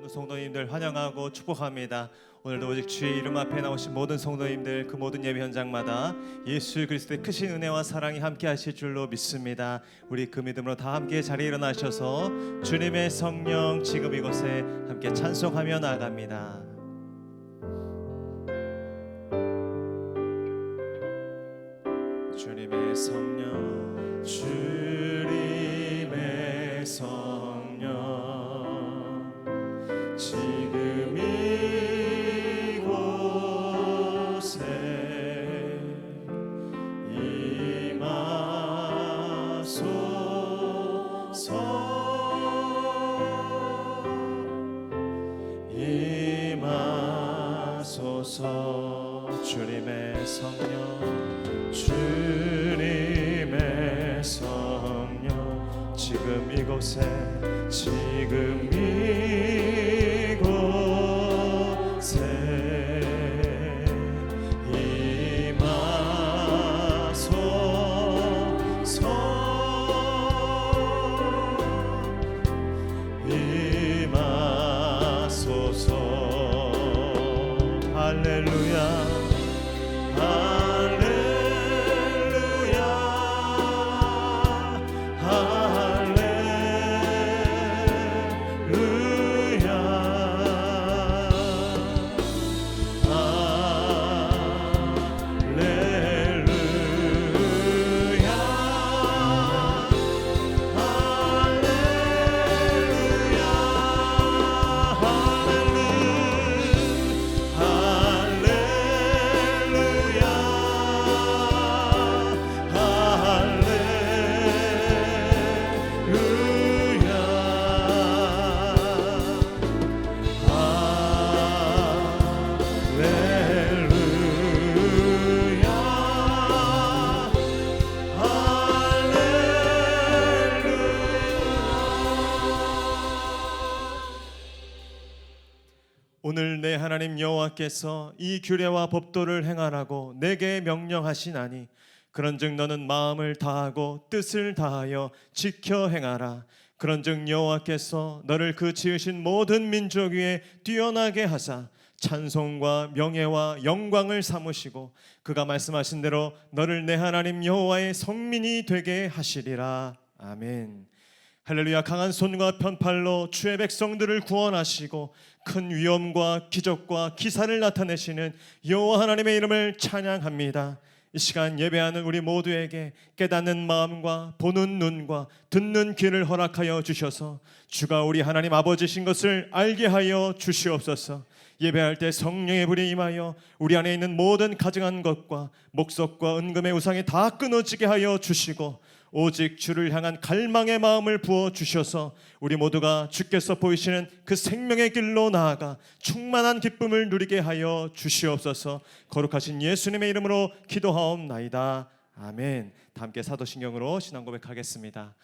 모든 성도님들 환영하고 축복합니다. 오늘도 오직 주의 이름 앞에 나오신 모든 성도님들, 그 모든 예배 현장마다 예수 그리스도의 크신 은혜와 사랑이 함께 하실 줄로 믿습니다. 우리 그 믿음으로 다 함께 자리에 일어나셔서 주님의 성령 지금 이곳에 함께 찬송하며 나아갑니다. 주님의 성령, 주님의 성령, 지금 이곳에 임하소서. 주님의 성령, 주님의 성령, 지금 이곳에 임하소서. 할렐루야, 할렐루야, 할렐루야, 오늘 내 하나님 여호와께서 이 규례와 법도를 행하라고 내게 명령하시나니 그런즉 너는 마음을 다하고 뜻을 다하여 지켜 행하라. 그런즉 여호와께서 너를 그 지으신 모든 민족 위에 뛰어나게 하사 찬송과 명예와 영광을 삼으시고 그가 말씀하신 대로 너를 내 하나님 여호와의 성민이 되게 하시리라. 아멘. 할렐루야. 강한 손과 편팔로 주의 백성들을 구원하시고 큰 위엄과 기적과 기사를 나타내시는 여호와 하나님의 이름을 찬양합니다. 이 시간 예배하는 우리 모두에게 깨닫는 마음과 보는 눈과 듣는 귀를 허락하여 주셔서 주가 우리 하나님 아버지신 것을 알게 하여 주시옵소서. 예배할 때 성령의 불이 임하여 우리 안에 있는 모든 가증한 것과 목석과 은금의 우상이 다 끊어지게 하여 주시고 오직 주를 향한 갈망의 마음을 부어 주셔서 우리 모두가 주께서 보이시는 그 생명의 길로 나아가 충만한 기쁨을 누리게 하여 주시옵소서. 거룩하신 예수님의 이름으로 기도하옵나이다. 아멘. 다 함께 사도신경으로 신앙 고백하겠습니다.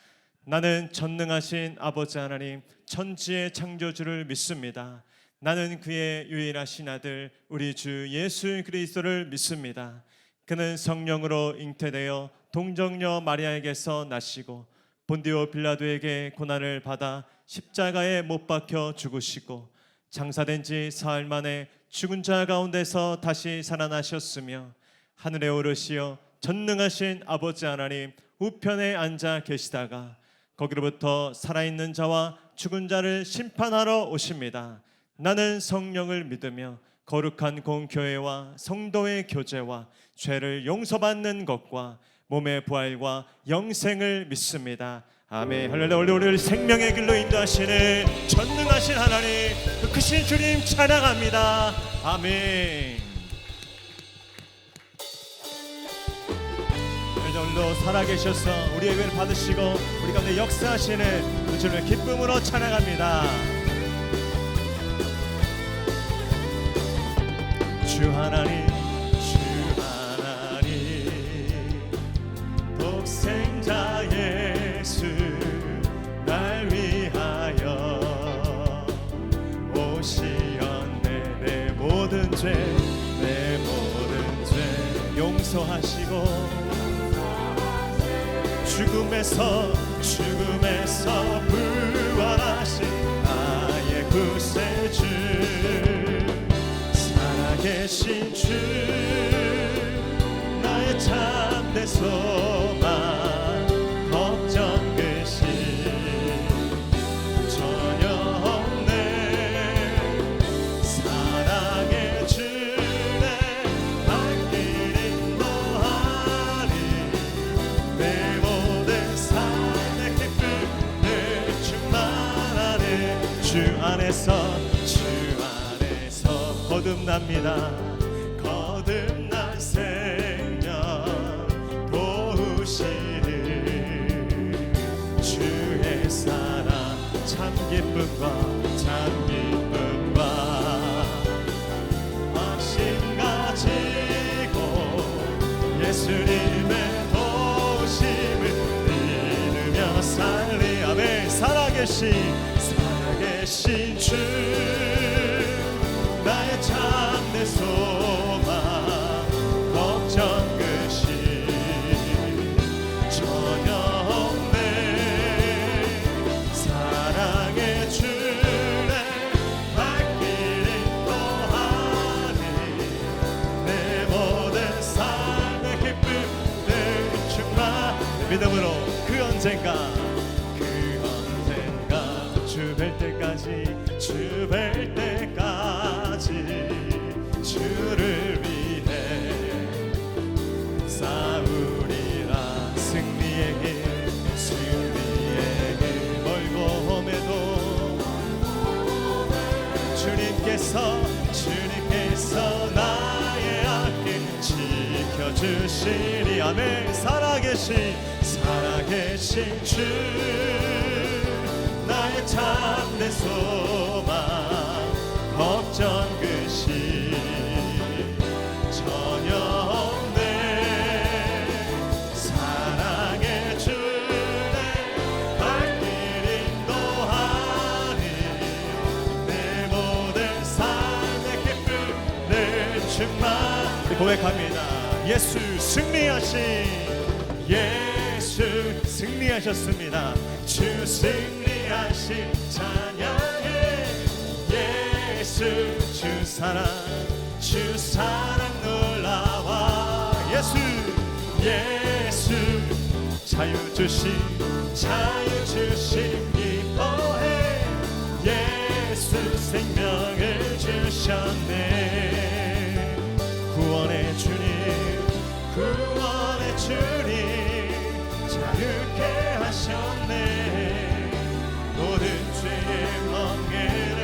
나는 전능하신 아버지 하나님 천지의 창조주를 믿습니다. 나는 그의 유일하신 아들 우리 주 예수 그리스도를 믿습니다. 그는 성령으로 잉태되어 동정녀 마리아에게서 나시고 본디오 빌라도에게 고난을 받아 십자가에 못 박혀 죽으시고 장사된 지 사흘 만에 죽은 자 가운데서 다시 살아나셨으며 하늘에 오르시어 전능하신 아버지 하나님 우편에 앉아 계시다가 거기로부터 살아있는 자와 죽은 자를 심판하러 오십니다. 나는 성령을 믿으며 거룩한 공교회와 성도의 교제와 죄를 용서받는 것과 몸의 부활과 영생을 믿습니다. 아멘. 할렐루야. 우리 생명의 길로 인도하시는 전능하신 하나님 그 크신 주님 찬양합니다. 아멘. 오늘도 살아계셔서 우리의 예배를 받으시고 우리 가운데 역사하시는 그 주님을 기쁨으로 찬양합니다. 주 하나님, 주 하나님, 독생자 예수 날 위하여 오시었네. 내 모든 죄, 내 모든 죄 용서하시고 죽음에서 부활하신 나의 구세주 살아계신 주 나의 참된 소망 걱정 근심 전혀 없네 사랑의 주내 발길 인도하니 내 모든 삶의 기쁨 늘 충만하네 주 안에서 거듭납니다 거듭난 생명 도우시는 주의 사랑 참 기쁨과 확신 가지고 예수님의 도우심을 믿으며 살리 아멘 살아계신 주 나의 참된 소망 걱정 근심 전혀 없네 사랑의 주내 발길 인도하니 내 모든 삶의 기쁨 늘 충만 믿음으로 그 언젠가 주 뵐 때까지 주를 위해 싸우리라 승리의 길 멀고 험해도 주님께서 나의 앞길 지켜주시리 아멘 살아계신 주 나의 참된 소망 걱정 근심 전혀 없네 사랑의 주내 발길 인도하니 내 모든 삶의 기쁨 늘 충만 고백합니다 예수 승리하셨습니다 주 승리하신 찬양해 예수 주 사랑 놀라워 예수 자유 주심 기뻐해 예수 생명을 주셨네 구원의 주님 자유케 하셨네 모든 죄의 멍에를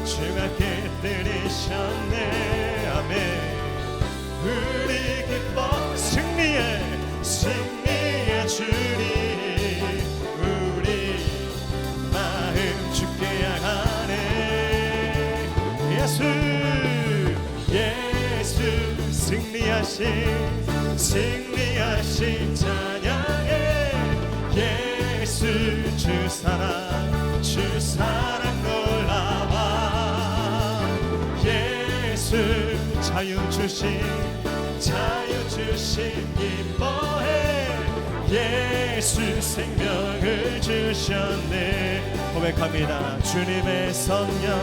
주가 깨뜨리셨네 아멘 우리 기뻐 승리의 주님 우리 마음 주께 향하네 예수 승리하신 찬양해 예수 주 사랑 놀라워 예수 자유 주심 기뻐해 예수 생명을 주셨네 고백합니다 주님의 성령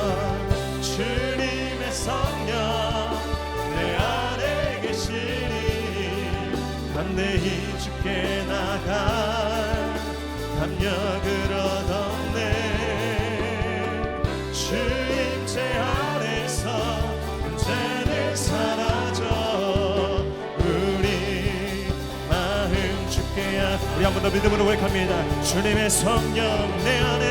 내 안에 계시니 담대히 주께 나가 담력을 얻었네 주임재 안에서 문제는 사라져 우리 마음 주께 우리 한 번 더 믿음으로 고백합니다 주님의 성령 내 안에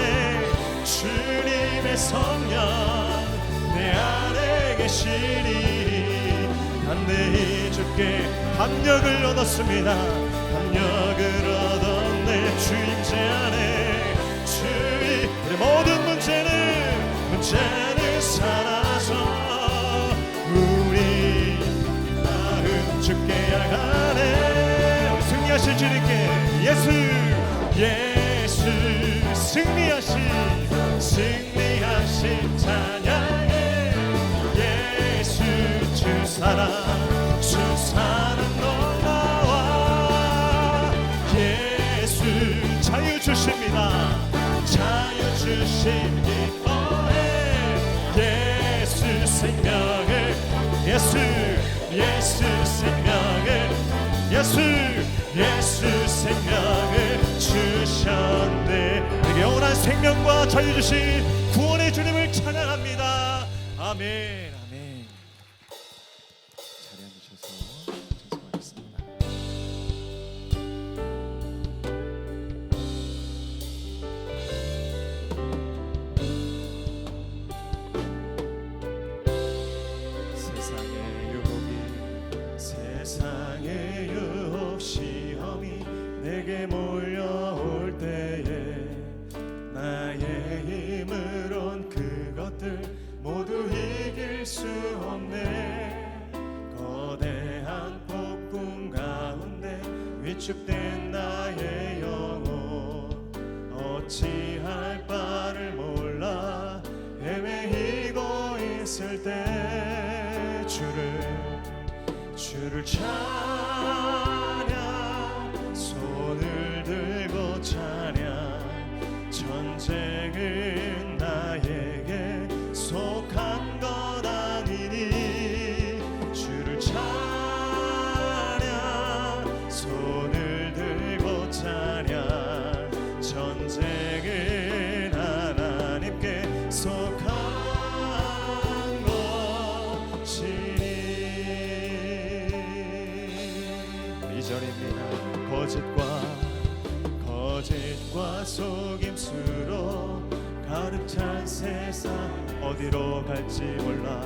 내 안에 계시니 담대히 주께 담력을 얻었습니다 담력을 얻었네 주임재 안에 우리 모든 문제는 사라져 우리 마음 주께 향하네 승리하실 주님께 예수 승리하신 찬양해 예수 주 사랑 놀라워 예수 자유 주십니다 자유 주심 기뻐해 예수 생명을 예수 생명을 주셨네. 내게 영원한 생명과 자유 주신 구원의 주님을 찬양합니다. 아멘. 아멘. 자리에 앉으셔서 찬송하겠습니다. 세상의 유혹 시험이 내게 몰려올 때에 나의 힘으론 그것들 모두 이길 수 없네. 거대한 폭풍 가운데 위축된 나의 영혼 어찌할 바를 몰라 헤매이고 있을 때 주를 찬양, 손을 들고 찬양. 전쟁은 나에게 속한 것 아니니 주를 찬양, 손을 들고 찬양. 전쟁은 하나님께 속한 거짓과 속임수로 가득 찬 세상 어디로 갈지 몰라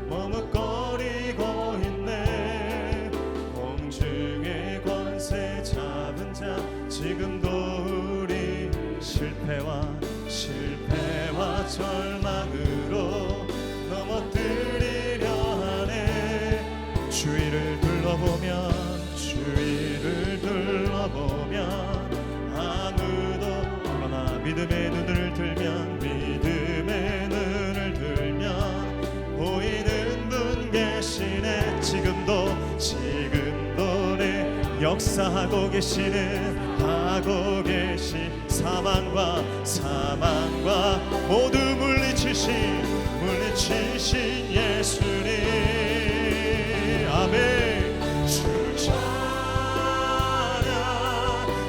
머뭇거리고 있네. 공중의 권세 잡은 자 지금도 우리 실패와 절망으로 넘어뜨리려 하네. 주위를 둘러보면 아무도 그러나 믿음의 눈을 들면 보이는 분 계시네. 지금도 내 역사하고 계시 사망과 모두 물리치신 예수님. 아멘. 주를 찬양,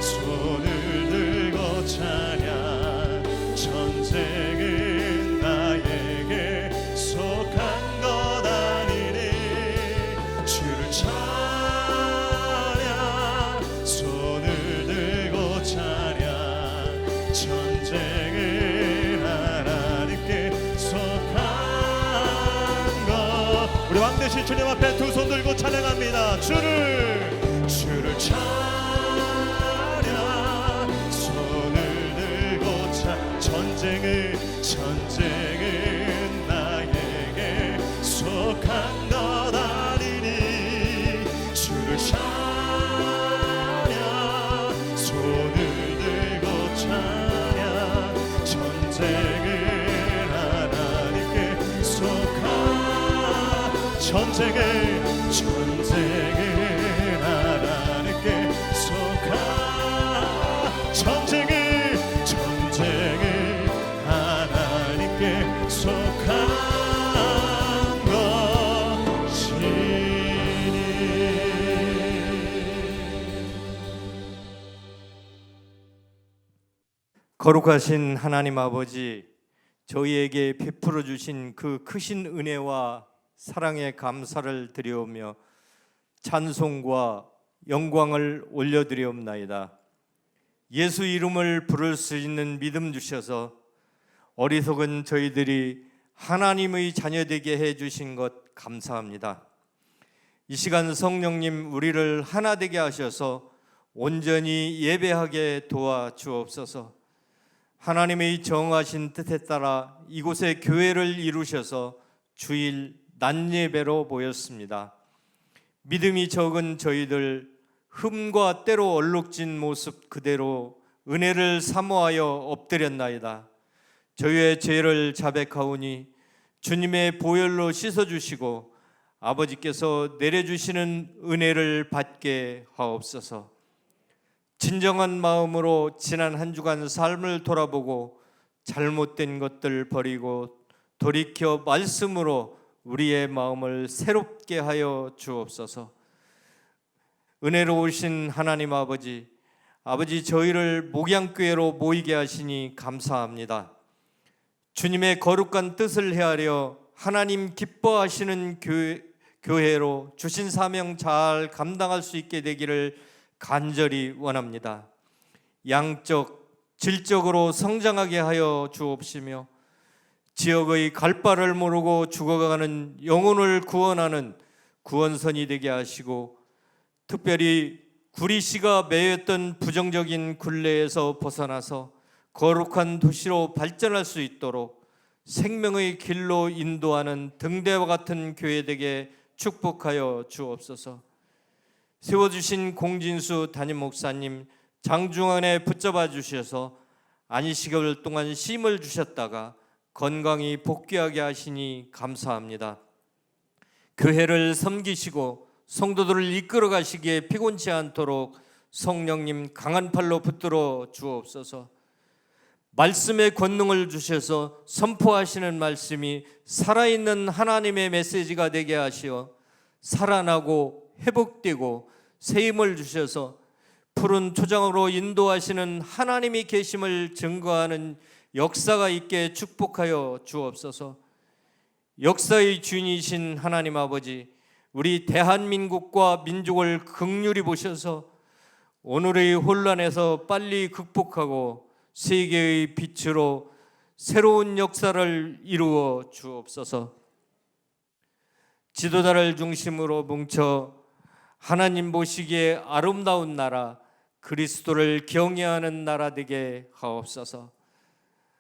손을 들고 찬양. 전쟁은 나에게 속한 것 아니니 주를 찬양, 손을 들고 찬양. 전쟁은 하나님께 속한 것. 우리 왕 되신 주님 앞에 두 손 들고 찬양합니다. 주를 찬양, 손을 들고 전쟁은 나에게 속한 것 아니니 주를 찬양, 손을 들고 찬양. 전쟁은 하나님께 속한 전쟁은 하나님께 속한 전쟁은 하나님께 속한 것이니. 거룩하신 하나님 아버지, 저희에게 베풀어 주신 그 크신 은혜와 사랑에 감사를 드리오며 찬송과 영광을 올려드리옵나이다. 예수 이름을 부를 수 있는 믿음 주셔서 어리석은 저희들이 하나님의 자녀되게 해주신 것 감사합니다. 이 시간 성령님 우리를 하나 되게 하셔서 온전히 예배하게 도와주옵소서. 하나님의 정하신 뜻에 따라 이곳에 교회를 이루셔서 주일 낮 예배로 모였습니다. 믿음이 적은 저희들 흠과 때로 얼룩진 모습 그대로 은혜를 사모하여 엎드렸나이다. 저희의 죄를 자백하오니 주님의 보혈로 씻어주시고 아버지께서 내려주시는 은혜를 받게 하옵소서. 진정한 마음으로 지난 한 주간 삶을 돌아보고 잘못된 것들 버리고 돌이켜 말씀으로 우리의 마음을 새롭게 하여 주옵소서. 은혜로우신 하나님 아버지, 저희를 목양교회로 모이게 하시니 감사합니다. 주님의 거룩한 뜻을 헤아려 하나님 기뻐하시는 교회로 주신 사명 잘 감당할 수 있게 되기를 간절히 원합니다. 양적, 질적으로 성장하게 하여 주옵시며 지역의 갈 바를 모르고 죽어가는 영혼을 구원하는 구원선이 되게 하시고, 특별히 구리시가 매였던 부정적인 굴레에서 벗어나서 거룩한 도시로 발전할 수 있도록 생명의 길로 인도하는 등대와 같은 교회 되게 축복하여 주옵소서. 세워주신 공진수 담임 목사님 장중환에 붙잡아 주셔서 안식일 동안 쉼을 주셨다가 건강히 복귀하게 하시니 감사합니다. 교회를 섬기시고 성도들을 이끌어 가시기에 피곤치 않도록 성령님 강한 팔로 붙들어 주옵소서. 말씀의 권능을 주셔서 선포하시는 말씀이 살아있는 하나님의 메시지가 되게 하시어 살아나고 회복되고 새 힘을 주셔서 푸른 초장으로 인도하시는 하나님이 계심을 증거하는 역사가 있게 축복하여 주옵소서. 역사의 주인이신 하나님 아버지, 우리 대한민국과 민족을 긍휼히 보셔서 오늘의 혼란에서 빨리 극복하고 세계의 빛으로 새로운 역사를 이루어 주옵소서. 지도자를 중심으로 뭉쳐 하나님 보시기에 아름다운 나라, 그리스도를 경외하는 나라 되게 하옵소서.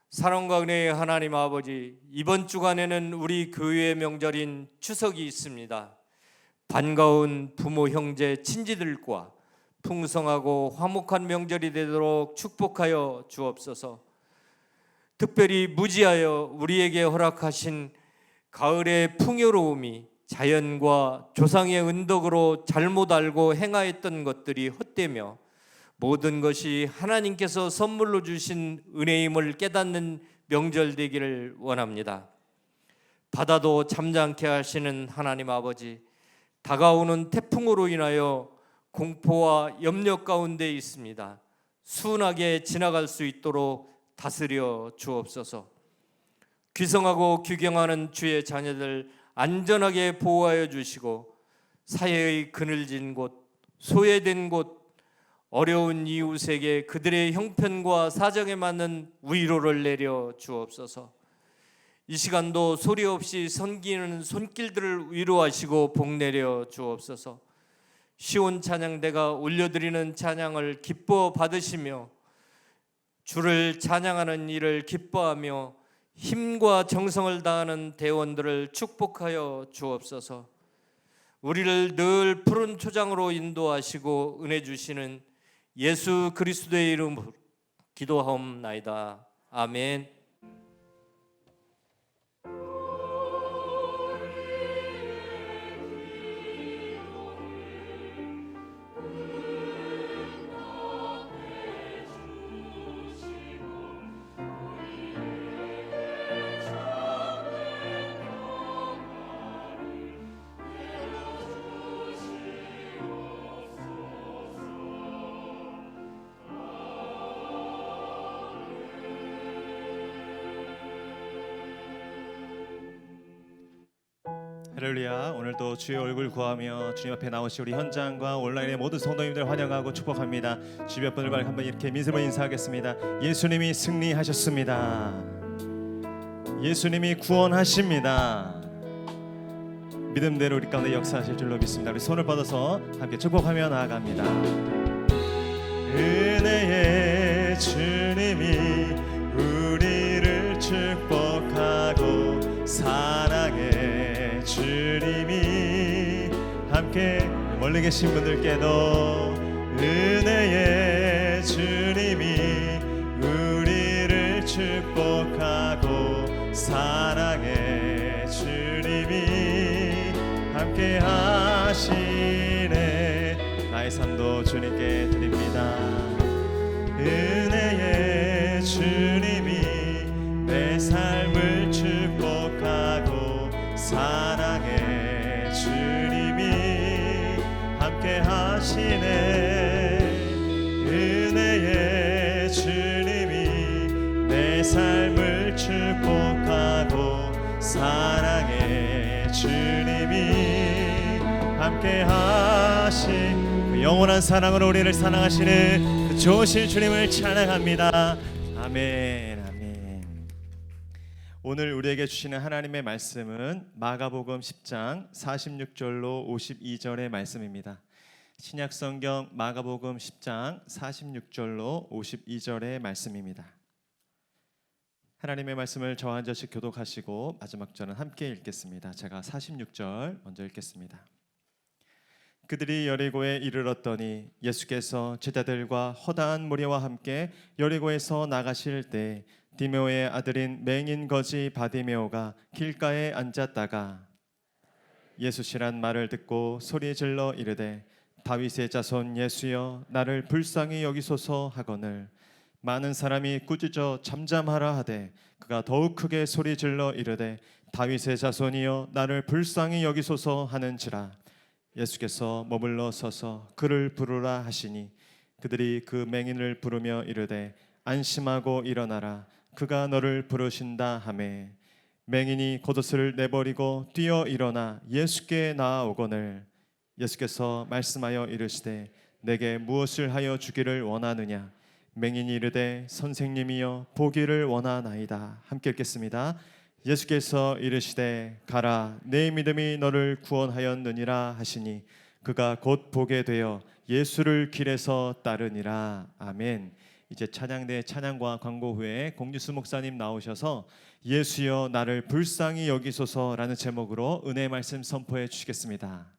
사랑과 은혜의 하나님 아버지, 이번 주간에는 우리 교회의 명절인 추석이 있습니다. 반가운 부모, 형제, 친지들과 풍성하고 화목한 명절이 되도록 축복하여 주옵소서. 특별히 무지하여 우리에게 허락하신 가을의 풍요로움이 자연과 조상의 은덕으로 잘못 알고 행하였던 것들이 헛되며 모든 것이 하나님께서 선물로 주신 은혜임을 깨닫는 명절 되기를 원합니다. 바다도 잠잠케 하시는 하나님 아버지, 다가오는 태풍으로 인하여 공포와 염려 가운데 있습니다. 순하게 지나갈 수 있도록 다스려 주옵소서. 귀성하고 귀경하는 주의 자녀들 안전하게 보호하여 주시고, 사회의 그늘진 곳, 소외된 곳, 어려운 이웃에게 그들의 형편과 사정에 맞는 위로를 내려 주옵소서. 이 시간도 소리 없이 섬기는 손길들을 위로하시고 복내려 주옵소서. 시온 찬양대가 올려드리는 찬양을 기뻐 받으시며 주를 찬양하는 일을 기뻐하며 힘과 정성을 다하는 대원들을 축복하여 주옵소서. 우리를 늘 푸른 초장으로 인도하시고 은혜 주시는 예수 그리스도의 이름으로 기도하옵나이다. 아멘. 할렐루야. 오늘도 주의 얼굴 구하며 주님 앞에 나오신 우리 현장과 온라인의 모든 성도님들 환영하고 축복합니다. 주변 분들과 한번 이렇게 믿음으로 인사하겠습니다. 예수님이 승리하셨습니다. 예수님이 구원하십니다. 믿음대로 우리 가운데 역사하실 줄로 믿습니다. 우리 손을 뻗어서 함께 축복하며 나아갑니다. 은혜의 주님이 우리를 축복하고 사랑의 주님이 함께 멀리 계신 분들께도 은혜의 주님이 우리를 축복하고 사랑의 주님이 함께 하시네. 나의 삶도 주님께 드립니다. 은혜의 주님이 내 삶을 축복 삶을 축복하고 사랑의 주님이 함께 하신 그 영원한 사랑으로 우리를 사랑하시는 그 좋으신 주님을 찬양합니다. 아멘. 아멘. 오늘 우리에게 주시는 하나님의 말씀은 마가복음 10장 46절로 52절의 말씀입니다. 신약성경 마가복음 10장 46절로 52절의 말씀입니다. 하나님의 말씀을 저와 한 절씩 교독하시고 마지막 절은 함께 읽겠습니다. 제가 46절 먼저 읽겠습니다. 그들이 여리고에 이르렀더니 예수께서 제자들과 허다한 무리와 함께 여리고에서 나가실 때 디메오의 아들인 맹인 거지 바디메오가 길가에 앉았다가 예수시란 말을 듣고 소리 질러 이르되 다윗의 자손 예수여 나를 불쌍히 여기소서 하거늘 많은 사람이 꾸짖어 잠잠하라 하되 그가 더욱 크게 소리 질러 이르되 다윗의 자손이여 나를 불쌍히 여기소서 하는지라 예수께서 머물러 서서 그를 부르라 하시니 그들이 그 맹인을 부르며 이르되 안심하고 일어나라 그가 너를 부르신다 하매 맹인이 겉옷을 내버리고 뛰어 일어나 예수께 나아오거늘 예수께서 말씀하여 이르시되 내게 무엇을 하여 주기를 원하느냐 맹인이 이르되 선생님이여 보기를 원하나이다. 함께 읽겠습니다. 예수께서 이르시되 가라 내 믿음이 너를 구원하였느니라 하시니 그가 곧 보게 되어 예수를 길에서 따르니라. 아멘. 이제 찬양대 찬양과 광고 후에 공유수 목사님 나오셔서 예수여 나를 불쌍히 여기소서라는 제목으로 은혜의 말씀 선포해 주시겠습니다.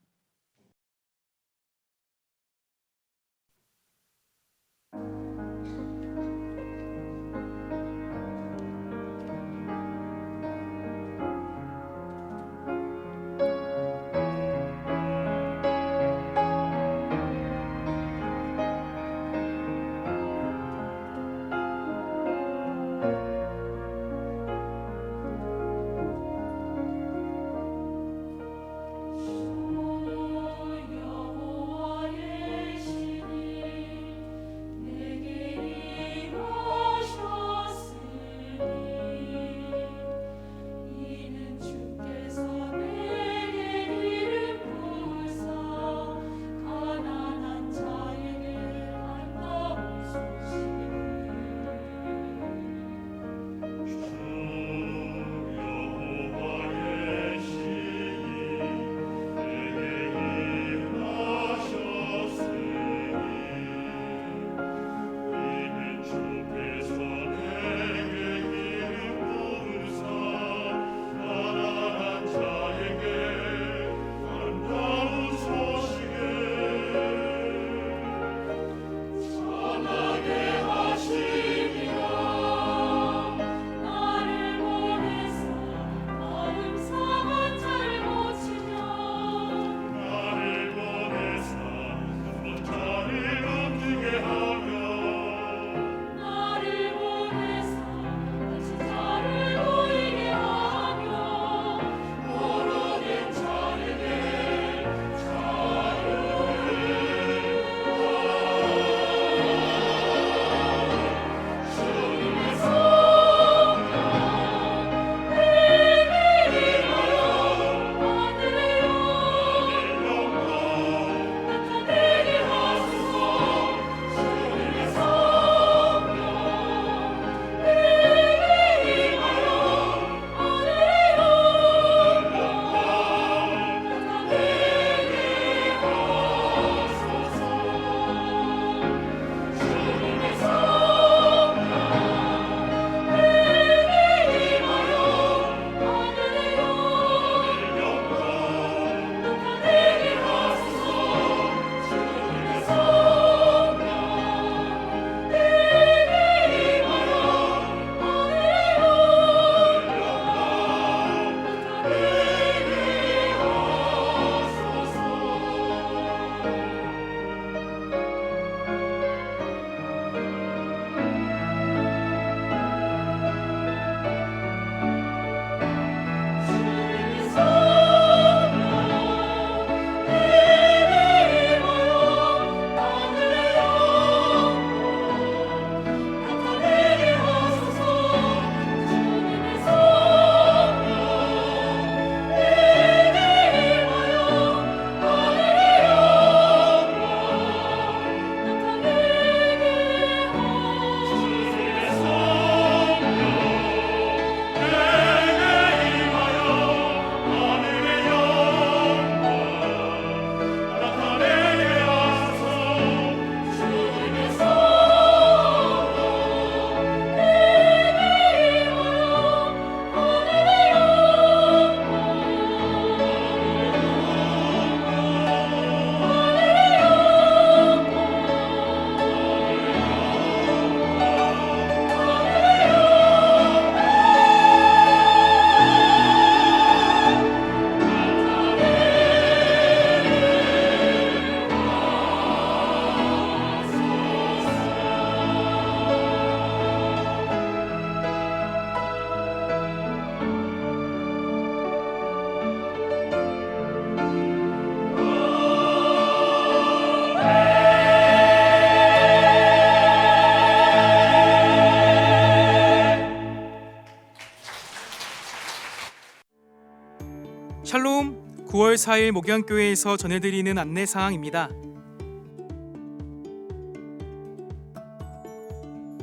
9월 4일 목양교회에서 전해드리는 안내사항입니다.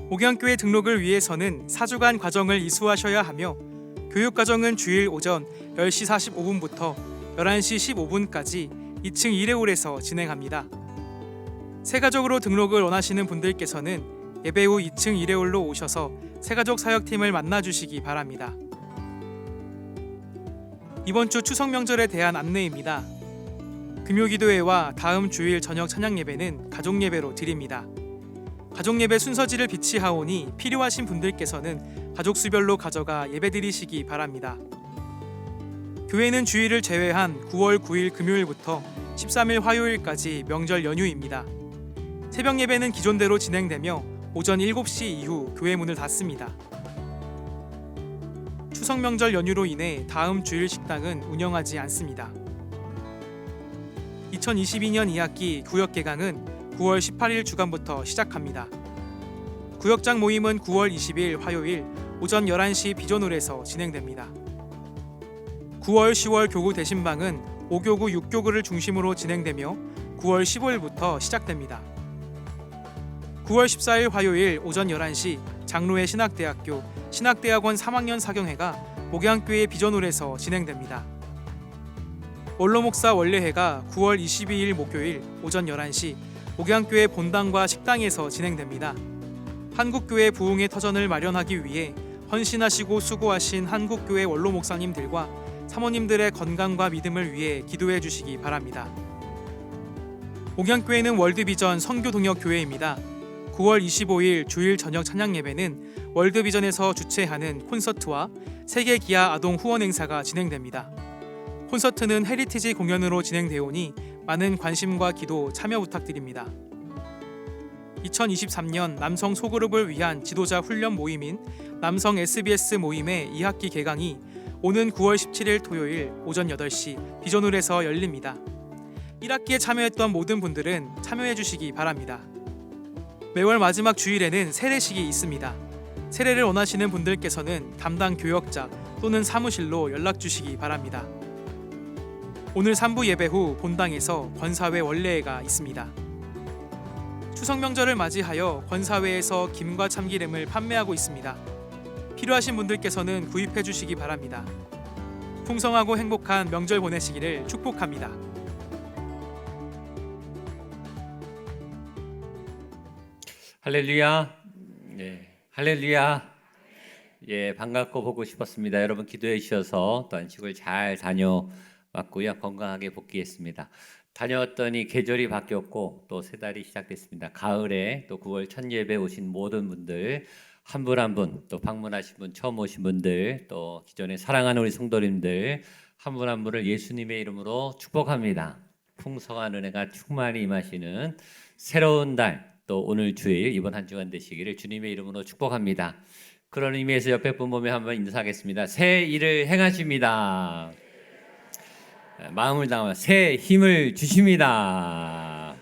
목양교회 등록을 위해서는 4주간 과정을 이수하셔야 하며 교육과정은 주일 오전 10시 45분부터 11시 15분까지 2층 1회홀에서 진행합니다. 새가족으로 등록을 원하시는 분들께서는 예배 후 2층 1회홀로 오셔서 새가족 사역팀을 만나주시기 바랍니다. 이번 주 추석 명절에 대한 안내입니다. 금요기도회와 다음 주일 저녁 찬양 예배는 가족 예배로 드립니다. 가족 예배 순서지를 비치하오니 필요하신 분들께서는 가족 수별로 가져가 예배 드리시기 바랍니다. 교회는 주일을 제외한 9월 9일 금요일부터 13일 화요일까지 명절 연휴입니다. 새벽 예배는 기존대로 진행되며 오전 7시 이후 교회 문을 닫습니다. 추석 명절 연휴로 인해 다음 주일 식당은 운영하지 않습니다. 2022년 2학기 구역 개강은 9월 18일 주간부터 시작합니다. 구역장 모임은 9월 20일 화요일 오전 11시 비전홀에서 진행됩니다. 9월 10월 교구 대신방은 5교구 6교구를 중심으로 진행되며 9월 15일부터 시작됩니다. 9월 14일 화요일 오전 11시 장로회 신학대학교 신학대학원 3학년 사경회가 목양교회 비전홀에서 진행됩니다. 원로목사 원례회가 9월 22일 목요일 오전 11시 목양교회 본당과 식당에서 진행됩니다. 한국교회 부흥의 터전을 마련하기 위해 헌신하시고 수고하신 한국교회 원로목사님들과 사모님들의 건강과 믿음을 위해 기도해 주시기 바랍니다. 목양교회는 월드비전 선교동역교회입니다. 9월 25일 주일 저녁 찬양 예배는 월드비전에서 주최하는 콘서트와 세계기아 아동 후원 행사가 진행됩니다. 콘서트는 헤리티지 공연으로 진행되오니 많은 관심과 기도 참여 부탁드립니다. 2023년 남성 소그룹을 위한 지도자 훈련 모임인 남성 SBS 모임의 2학기 개강이 오는 9월 17일 토요일 오전 8시 비전홀에서 열립니다. 1학기에 참여했던 모든 분들은 참여해 주시기 바랍니다. 매월 마지막 주일에는 세례식이 있습니다. 세례를 원하시는 분들께서는 담당 교역자 또는 사무실로 연락 주시기 바랍니다. 오늘 3부 예배 후 본당에서 권사회 원례회가 있습니다. 추석 명절을 맞이하여 권사회에서 김과 참기름을 판매하고 있습니다. 필요하신 분들께서는 구입해 주시기 바랍니다. 풍성하고 행복한 명절 보내시기를 축복합니다. 할렐루야. 네, 할렐루야. 예, 반갑고 보고 싶었습니다. 여러분 기도해 주셔서 또 안식을 잘 다녀왔고요. 건강하게 복귀했습니다. 다녀왔더니 계절이 바뀌었고 또 새 달이 시작됐습니다. 가을에 또 9월 첫 예배 오신 모든 분들 한 분 한 분, 또 방문하신 분, 처음 오신 분들, 또 기존에 사랑하는 우리 성도님들 한 분 한 분을 예수님의 이름으로 축복합니다. 풍성한 은혜가 충만히 임하시는 새로운 달, 또 오늘 주일 이번 한 주간 되시기를 주님의 이름으로 축복합니다. 그런 의미에서 옆에 분 보면 한번 인사하겠습니다. 새 일을 행하십니다. 마음을 담아 새 힘을 주십니다.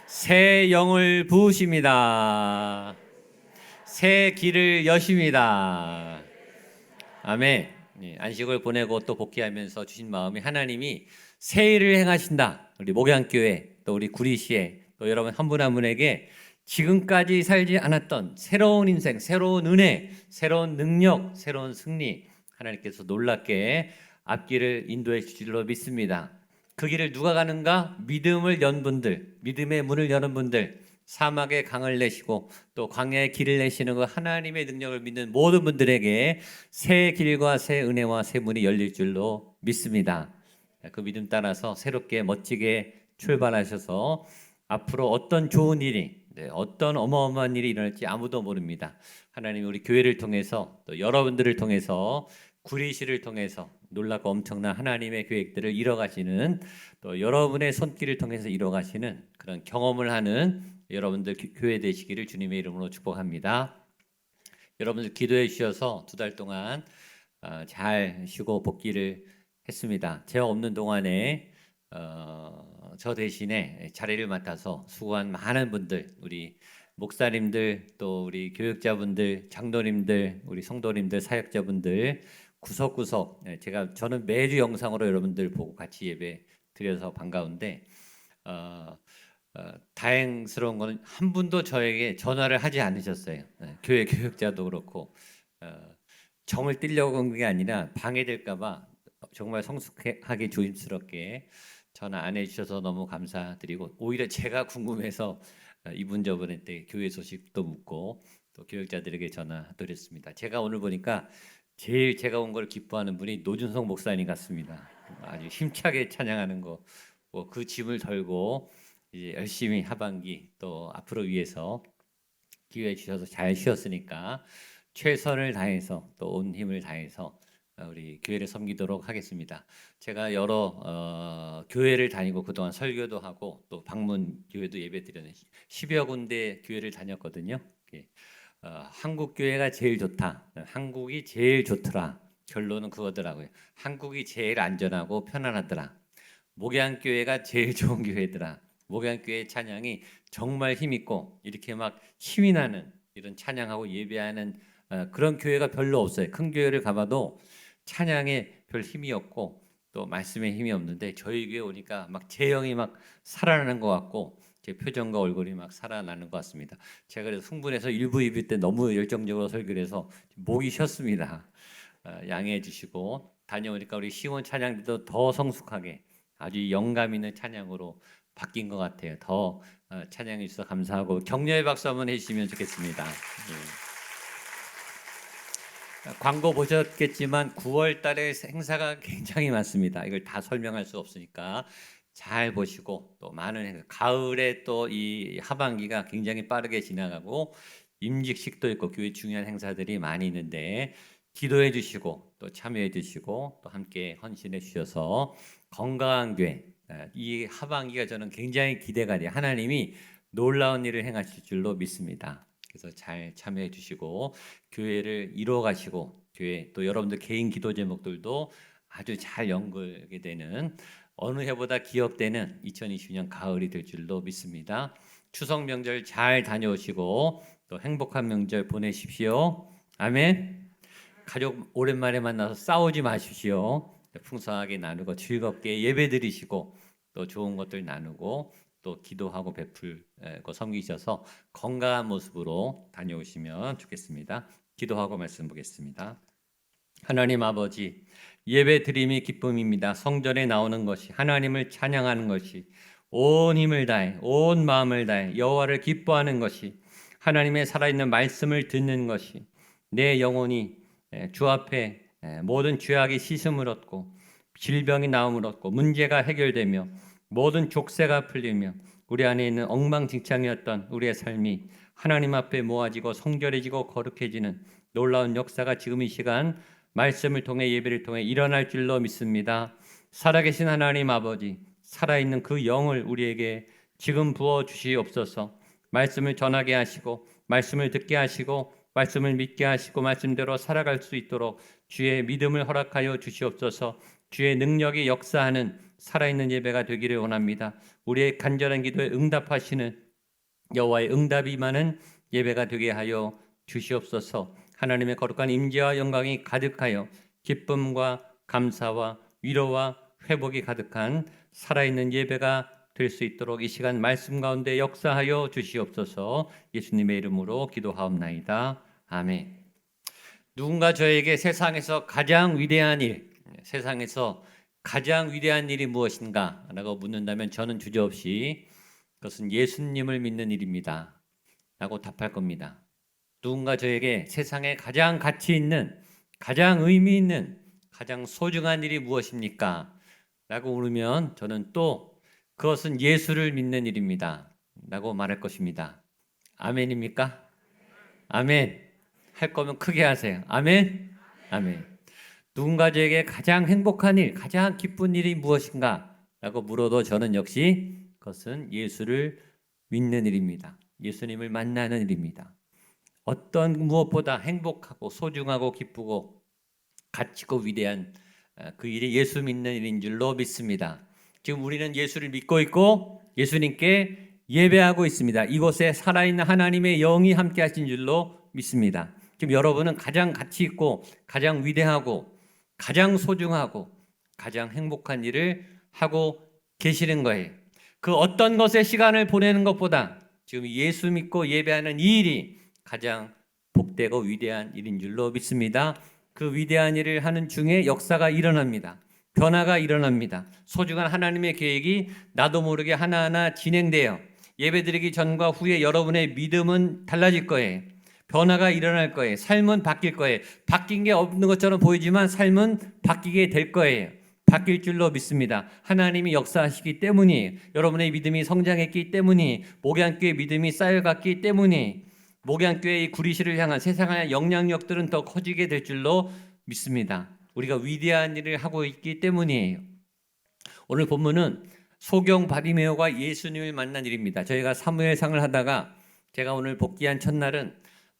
새 영을 부으십니다. 새 길을 여십니다. 아멘. 안식을 보내고 또 복귀하면서 주신 마음이 하나님이 새 일을 행하신다. 우리 목양교회 또 우리 구리시에 또 여러분 한 분 한 분에게 지금까지 살지 않았던 새로운 인생, 새로운 은혜, 새로운 능력, 새로운 승리 하나님께서 놀랍게 앞길을 인도해 주실로 믿습니다. 그 길을 누가 가는가? 믿음을 연 분들, 믿음의 문을 여는 분들, 사막에 강을 내시고 또 광야에 길을 내시는 그 하나님의 능력을 믿는 모든 분들에게 새 길과 새 은혜와 새 문이 열릴 줄로 믿습니다. 그 믿음 따라서 새롭게 멋지게 출발하셔서 앞으로 어떤 좋은 일이, 어떤 어마어마한 일이 일어날지 아무도 모릅니다. 하나님이 우리 교회를 통해서 또 여러분들을 통해서 구리시를 통해서 놀랍고 엄청난 하나님의 계획들을 이뤄가시는 또 여러분의 손길을 통해서 이뤄가시는 그런 경험을 하는 여러분들 교회 되시기를 주님의 이름으로 축복합니다. 여러분들 기도해 주셔서 2달 동안 잘 쉬고 복귀를 했습니다. 제가 없는 동안에 저 대신에 자리를 맡아서 수고한 많은 분들, 우리 목사님들, 또 우리 교육자분들, 장로님들, 우리 성도님들, 사역자분들 구석구석 저는 매주 영상으로 여러분들 보고 같이 예배 드려서 반가운데 다행스러운 거는 한 분도 저에게 전화를 하지 않으셨어요. 교회 교육자도 그렇고 정을 띠려고 한 게 아니라 방해될까봐 정말 성숙하게 조심스럽게 전화 안 해주셔서 너무 감사드리고, 오히려 제가 궁금해서 이분 저번에 때 교회 소식도 묻고 또 교육자들에게 전화드렸습니다. 제가 오늘 보니까 제일 제가 온 걸 기뻐하는 분이 노준성 목사님 같습니다. 아주 힘차게 찬양하는 거, 그 짐을 덜고 이제 열심히 하반기 또 앞으로 위해서 기회 주셔서 잘 쉬었으니까 최선을 다해서 또 온 힘을 다해서 우리 교회를 섬기도록 하겠습니다. 제가 여러 교회를 다니고 그동안 설교도 하고 또 방문 교회도 예배드렸는 10여 군데 교회를 다녔거든요. 한국 교회가 제일 좋다. 한국이 제일 좋더라. 결론은 그거더라고요. 한국이 제일 안전하고 편안하더라. 목양교회가 제일 좋은 교회더라. 목양교회 찬양이 정말 힘있고 이렇게 막 힘이 나는 이런 찬양하고 예배하는 그런 교회가 별로 없어요. 큰 교회를 가봐도 찬양에 별 힘이 없고 또 말씀에 힘이 없는데 저희 교회 오니까 막 제 영이 막 살아나는 것 같고 제 표정과 얼굴이 막 살아나는 것 같습니다. 제가 그래서 흥분해서 1부, 2부 때 너무 열정적으로 설교를 해서 목이 쉬었습니다. 양해해 주시고 다녀오니까 우리 시원 찬양들도 더 성숙하게 아주 영감 있는 찬양으로 바뀐 것 같아요. 더 찬양해 주셔서 감사하고 격려의 박수 한번 해주시면 좋겠습니다. 광고 보셨겠지만 9월 달에 행사가 굉장히 많습니다. 이걸 다 설명할 수 없으니까 잘 보시고 또 많은 행사, 가을에 또 이 하반기가 굉장히 빠르게 지나가고 임직식도 있고 교회 중요한 행사들이 많이 있는데 기도해 주시고 또 참여해 주시고 또 함께 헌신해 주셔서 건강한 교회, 이 하반기가 저는 굉장히 기대가 돼요. 하나님이 놀라운 일을 행하실 줄로 믿습니다. 그래서 잘 참여해 주시고 교회를 이루어 가시고 교회 또 여러분들 개인 기도 제목들도 아주 잘 연결하게 되는 어느 해보다 기억되는 2020년 가을이 될 줄로 믿습니다. 추석 명절 잘 다녀오시고 또 행복한 명절 보내십시오. 아멘. 가족 오랜만에 만나서 싸우지 마십시오. 풍성하게 나누고 즐겁게 예배 드리시고 또 좋은 것들 나누고 또 기도하고 베풀고 섬기셔서 건강한 모습으로 다녀오시면 좋겠습니다. 기도하고 말씀 보겠습니다. 하나님 아버지, 예배 드림이 기쁨입니다. 성전에 나오는 것이 하나님을 찬양하는 것이 온 힘을 다해 온 마음을 다해 여호와를 기뻐하는 것이 하나님의 살아있는 말씀을 듣는 것이 내 영혼이 주 앞에 모든 죄악이 씻음을 얻고 질병이 나음을 얻고 문제가 해결되며 모든 족쇄가 풀리며 우리 안에 있는 엉망진창이었던 우리의 삶이 하나님 앞에 모아지고 성결해지고 거룩해지는 놀라운 역사가 지금 이 시간 말씀을 통해 예배를 통해 일어날 줄로 믿습니다. 살아계신 하나님 아버지, 살아있는 그 영을 우리에게 지금 부어 주시옵소서. 말씀을 전하게 하시고 말씀을 듣게 하시고 말씀을 믿게 하시고 말씀대로 살아갈 수 있도록 주의 믿음을 허락하여 주시옵소서. 주의 능력이 역사하는 살아있는 예배가 되기를 원합니다. 우리의 간절한 기도에 응답하시는 여호와의 응답이 많은 예배가 되게 하여 주시옵소서. 하나님의 거룩한 임재와 영광이 가득하여 기쁨과 감사와 위로와 회복이 가득한 살아있는 예배가 될 수 있도록 이 시간 말씀 가운데 역사하여 주시옵소서. 예수님의 이름으로 기도하옵나이다. 아멘. 누군가 저에게 세상에서 가장 위대한 일, 세상에서 가장 위대한 일이 무엇인가 라고 묻는다면 저는 주저없이 그것은 예수님을 믿는 일입니다 라고 답할 겁니다. 누군가 저에게 세상에 가장 가치 있는, 가장 의미 있는, 가장 소중한 일이 무엇입니까? 라고 물으면 저는 또 그것은 예수를 믿는 일입니다 라고 말할 것입니다. 아멘입니까? 아멘. 할 거면 크게 하세요. 아멘. 아멘. 누군가 저에게 가장 행복한 일, 가장 기쁜 일이 무엇인가? 라고 물어도 저는 역시 그것은 예수를 믿는 일입니다. 예수님을 만나는 일입니다. 어떤 무엇보다 행복하고 소중하고 기쁘고 가치고 위대한 그 일이 예수 믿는 일인 줄로 믿습니다. 지금 우리는 예수를 믿고 있고 예수님께 예배하고 있습니다. 이곳에 살아있는 하나님의 영이 함께 하신 줄로 믿습니다. 지금 여러분은 가장 가치 있고 가장 위대하고 가장 소중하고 가장 행복한 일을 하고 계시는 거예요. 그 어떤 것에 시간을 보내는 것보다 지금 예수 믿고 예배하는 이 일이 가장 복되고 위대한 일인 줄로 믿습니다. 그 위대한 일을 하는 중에 역사가 일어납니다. 변화가 일어납니다. 소중한 하나님의 계획이 나도 모르게 하나하나 진행돼요. 예배드리기 전과 후에 여러분의 믿음은 달라질 거예요. 변화가 일어날 거예요. 삶은 바뀔 거예요. 바뀐 게 없는 것처럼 보이지만 삶은 바뀌게 될 거예요. 바뀔 줄로 믿습니다. 하나님이 역사하시기 때문이에요. 여러분의 믿음이 성장했기 때문이, 목양교회 믿음이 쌓여갔기 때문이, 목양교회의 구리시를 향한 세상의 영향력들은 더 커지게 될 줄로 믿습니다. 우리가 위대한 일을 하고 있기 때문이에요. 오늘 본문은 소경 바리메오가 예수님을 만난 일입니다. 저희가 사무엘상을 하다가 제가 오늘 복귀한 첫날은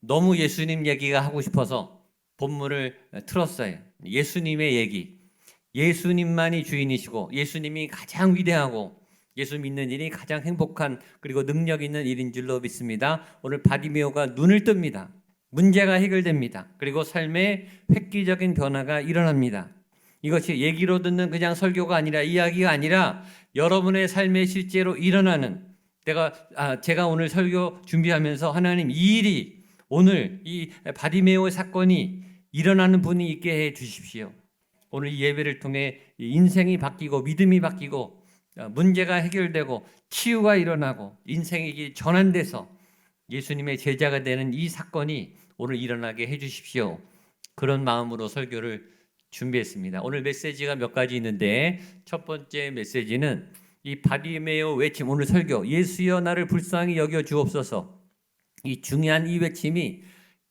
너무 예수님 얘기가 하고 싶어서 본문을 틀었어요. 예수님의 얘기. 예수님만이 주인이시고 예수님이 가장 위대하고 예수 믿는 일이 가장 행복한 그리고 능력 있는 일인 줄로 믿습니다. 오늘 바리메오가 눈을 뜹니다. 문제가 해결됩니다. 그리고 삶에 획기적인 변화가 일어납니다. 이것이 얘기로 듣는 그냥 설교가 아니라 이야기가 아니라 여러분의 삶에 실제로 일어나는 제가 오늘 설교 준비하면서 하나님 이 일이 오늘 이 바리메오의 사건이 일어나는 분이 있게 해 주십시오. 오늘 이 예배를 통해 인생이 바뀌고 믿음이 바뀌고 문제가 해결되고 치유가 일어나고 인생이 전환돼서 예수님의 제자가 되는 이 사건이 오늘 일어나게 해 주십시오. 그런 마음으로 설교를 준비했습니다. 오늘 메시지가 몇 가지 있는데 첫 번째 메시지는 이 바리메오 외침, 오늘 설교 예수여 나를 불쌍히 여겨 주옵소서. 이 중요한 이 외침이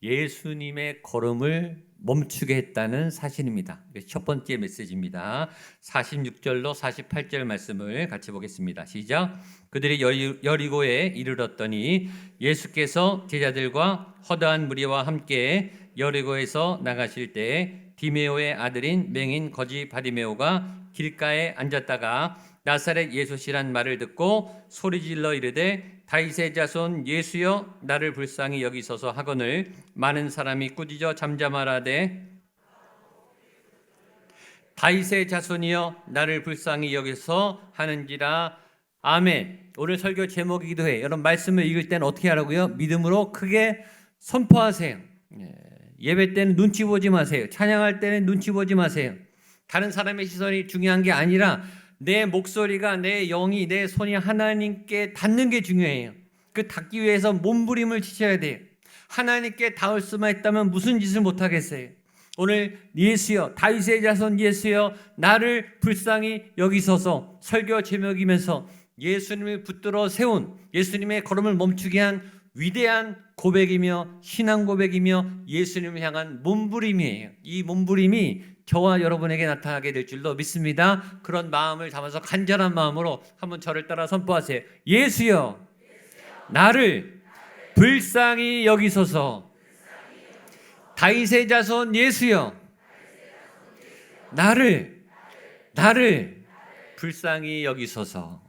예수님의 걸음을 멈추게 했다는 사실입니다. 첫 번째 메시지입니다. 46절로 48절 말씀을 같이 보겠습니다. 시작. 그들이 여리고에 이르렀더니 예수께서 제자들과 허다한 무리와 함께 여리고에서 나가실 때 디메오의 아들인 맹인 거지 바리메오가 길가에 앉았다가 나사렛 예수시란 말을 듣고 소리질러 이르되 다윗의 자손 예수여 나를 불쌍히 여기소서 하거늘 많은 사람이 꾸짖어 잠잠하라되 다윗의 자손이여 나를 불쌍히 여기소 하는지라. 아멘. 오늘 설교 제목이기도 해. 여러분 말씀을 읽을 때는 어떻게 하라고요? 믿음으로 크게 선포하세요. 예배 때는 눈치 보지 마세요. 찬양할 때는 눈치 보지 마세요. 다른 사람의 시선이 중요한 게 아니라 내 목소리가, 내 영이, 내 손이 하나님께 닿는 게 중요해요. 그 닿기 위해서 몸부림을 치셔야 돼요. 하나님께 닿을 수만 있다면 무슨 짓을 못하겠어요. 오늘 예수여, 다윗의 자손 예수여 나를 불쌍히 여기소서 설교 제목이면서 예수님을 붙들어 세운, 예수님의 걸음을 멈추게 한 위대한 고백이며 신앙 고백이며 예수님을 향한 몸부림이에요. 이 몸부림이 저와 여러분에게 나타나게 될 줄로 믿습니다. 그런 마음을 담아서 간절한 마음으로 한번 저를 따라 선포하세요. 예수여, 나를 불쌍히 여기소서. 다윗의 자손 예수여, 나를 불쌍히 여기소서.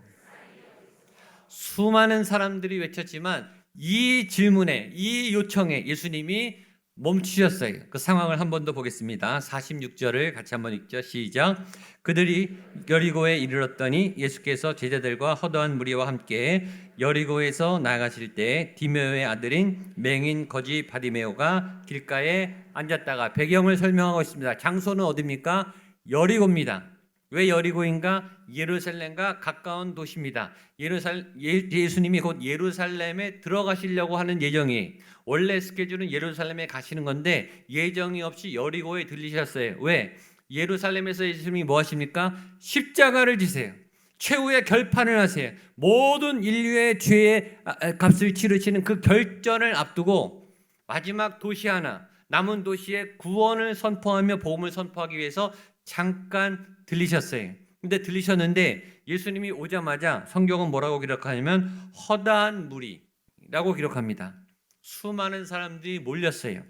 수많은 사람들이 외쳤지만 이 질문에, 이 요청에 예수님이 멈추셨어요. 그 상황을 한 번 더 보겠습니다. 46절을 같이 한번 읽죠. 시작. 그들이 여리고에 이르렀더니 예수께서 제자들과 허다한 무리와 함께 여리고에서 나가실 때 디메오의 아들인 맹인 거지 바리메오가 길가에 앉았다가, 배경을 설명하고 있습니다. 장소는 어디입니까? 여리고입니다. 왜 여리고인가? 예루살렘과 가까운 도시입니다. 예수님이 곧 예루살렘에 들어가시려고 하는 예정이, 원래 스케줄은 예루살렘에 가시는 건데 예정이 없이 여리고에 들리셨어요. 왜? 예루살렘에서 예수님이 뭐 하십니까? 십자가를 지세요. 최후의 결판을 하세요. 모든 인류의 죄의 값을 치르시는 그 결전을 앞두고 마지막 도시 하나, 남은 도시의 구원을 선포하며 복음을 선포하기 위해서 잠깐 들리셨어요. 근데 들리셨는데 예수님이 오자마자 성경은 뭐라고 기록하냐면 허다한 무리라고 기록합니다. 수많은 사람들이 몰렸어요.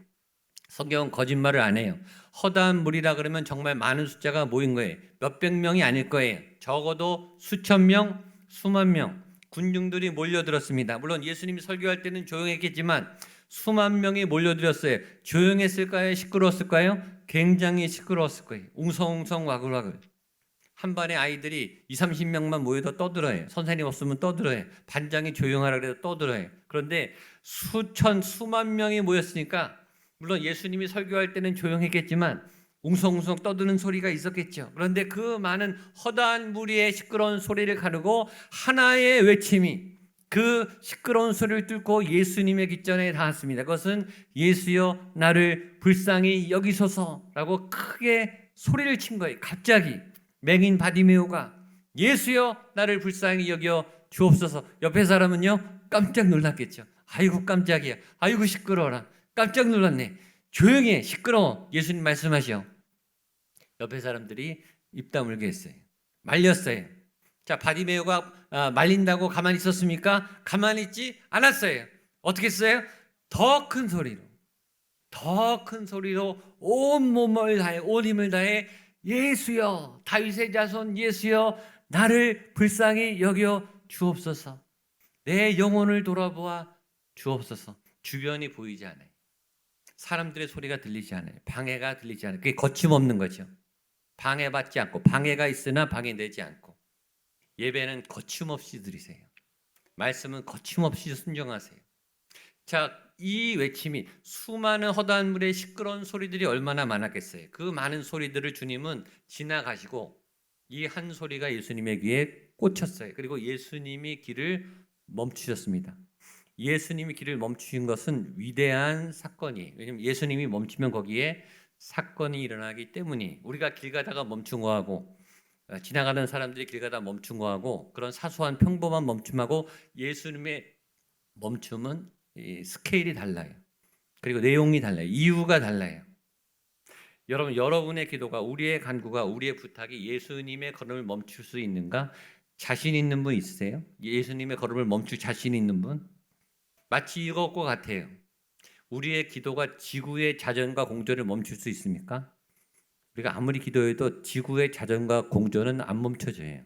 성경은 거짓말을 안 해요. 허다한 무리라 그러면 정말 많은 숫자가 모인 거예요. 몇백 명이 아닐 거예요. 적어도 수천 명, 수만 명, 군중들이 몰려들었습니다. 물론 예수님이 설교할 때는 조용했겠지만 수만 명이 몰려들었어요. 조용했을까요? 시끄러웠을까요? 굉장히 시끄러웠을 거예요. 웅성웅성 와글와글. 한 반에 아이들이 20-30명만 모여도 떠들어요. 선생님 없으면 떠들어요. 반장이 조용하라 그래도 떠들어요. 그런데 수천, 수만 명이 모였으니까 물론 예수님이 설교할 때는 조용했겠지만 웅성웅성 떠드는 소리가 있었겠죠. 그런데 그 많은 허다한 무리의 시끄러운 소리를 가르고 하나의 외침이 그 시끄러운 소리를 뚫고 예수님의 귓전에 닿았습니다. 그것은 예수여 나를 불쌍히 여기소서라고 크게 소리를 친 거예요. 갑자기 맹인 바디메오가 예수여 나를 불쌍히 여겨 주옵소서. 옆에 사람은요 깜짝 놀랐겠죠. 아이고 깜짝이야. 아이고 시끄러워라. 깜짝 놀랐네. 조용히 해. 시끄러워. 예수님 말씀하셔. 옆에 사람들이 입 다물게 했어요. 말렸어요. 자, 바디메오가 말린다고 가만히 있었습니까? 가만히 있지 않았어요. 어떻게 했어요? 더 큰 소리로 온 몸을 다해, 온 힘을 다해 예수여, 다윗의 자손 예수여, 나를 불쌍히 여겨 주옵소서. 내 영혼을 돌아보아 주옵소서. 주변이 보이지 않아요. 사람들의 소리가 들리지 않아요. 방해가 들리지 않아요. 그게 거침없는 거죠. 방해받지 않고, 방해가 있으나 방해되지 않고. 예배는 거침없이 드리세요. 말씀은 거침없이 순종하세요. 자, 이 외침이 수많은 허다한 물의 시끄러운 소리들이 얼마나 많았겠어요. 그 많은 소리들을 주님은 지나가시고 이 한 소리가 예수님의 귀에 꽂혔어요. 그리고 예수님이 길을 멈추셨습니다. 예수님이 길을 멈추신 것은 위대한 사건이에요. 왜냐하면 예수님이 멈추면 거기에 사건이 일어나기 때문이. 우리가 길 가다가 멈춘 거하고 지나가는 사람들이 길 가다 멈춘 거하고 그런 사소한 평범한 멈춤하고 예수님의 멈춤은 스케일이 달라요. 그리고 내용이 달라요. 이유가 달라요. 여러분, 여러분의 기도가, 우리의 간구가, 우리의 부탁이 예수님의 걸음을 멈출 수 있는가? 자신 있는 분 있으세요? 예수님의 걸음을 멈출 자신 있는 분? 마치 이것과 같아요. 우리의 기도가 지구의 자전과 공전을 멈출 수 있습니까? 우리가 아무리 기도해도 지구의 자전과 공전은 안 멈춰져요.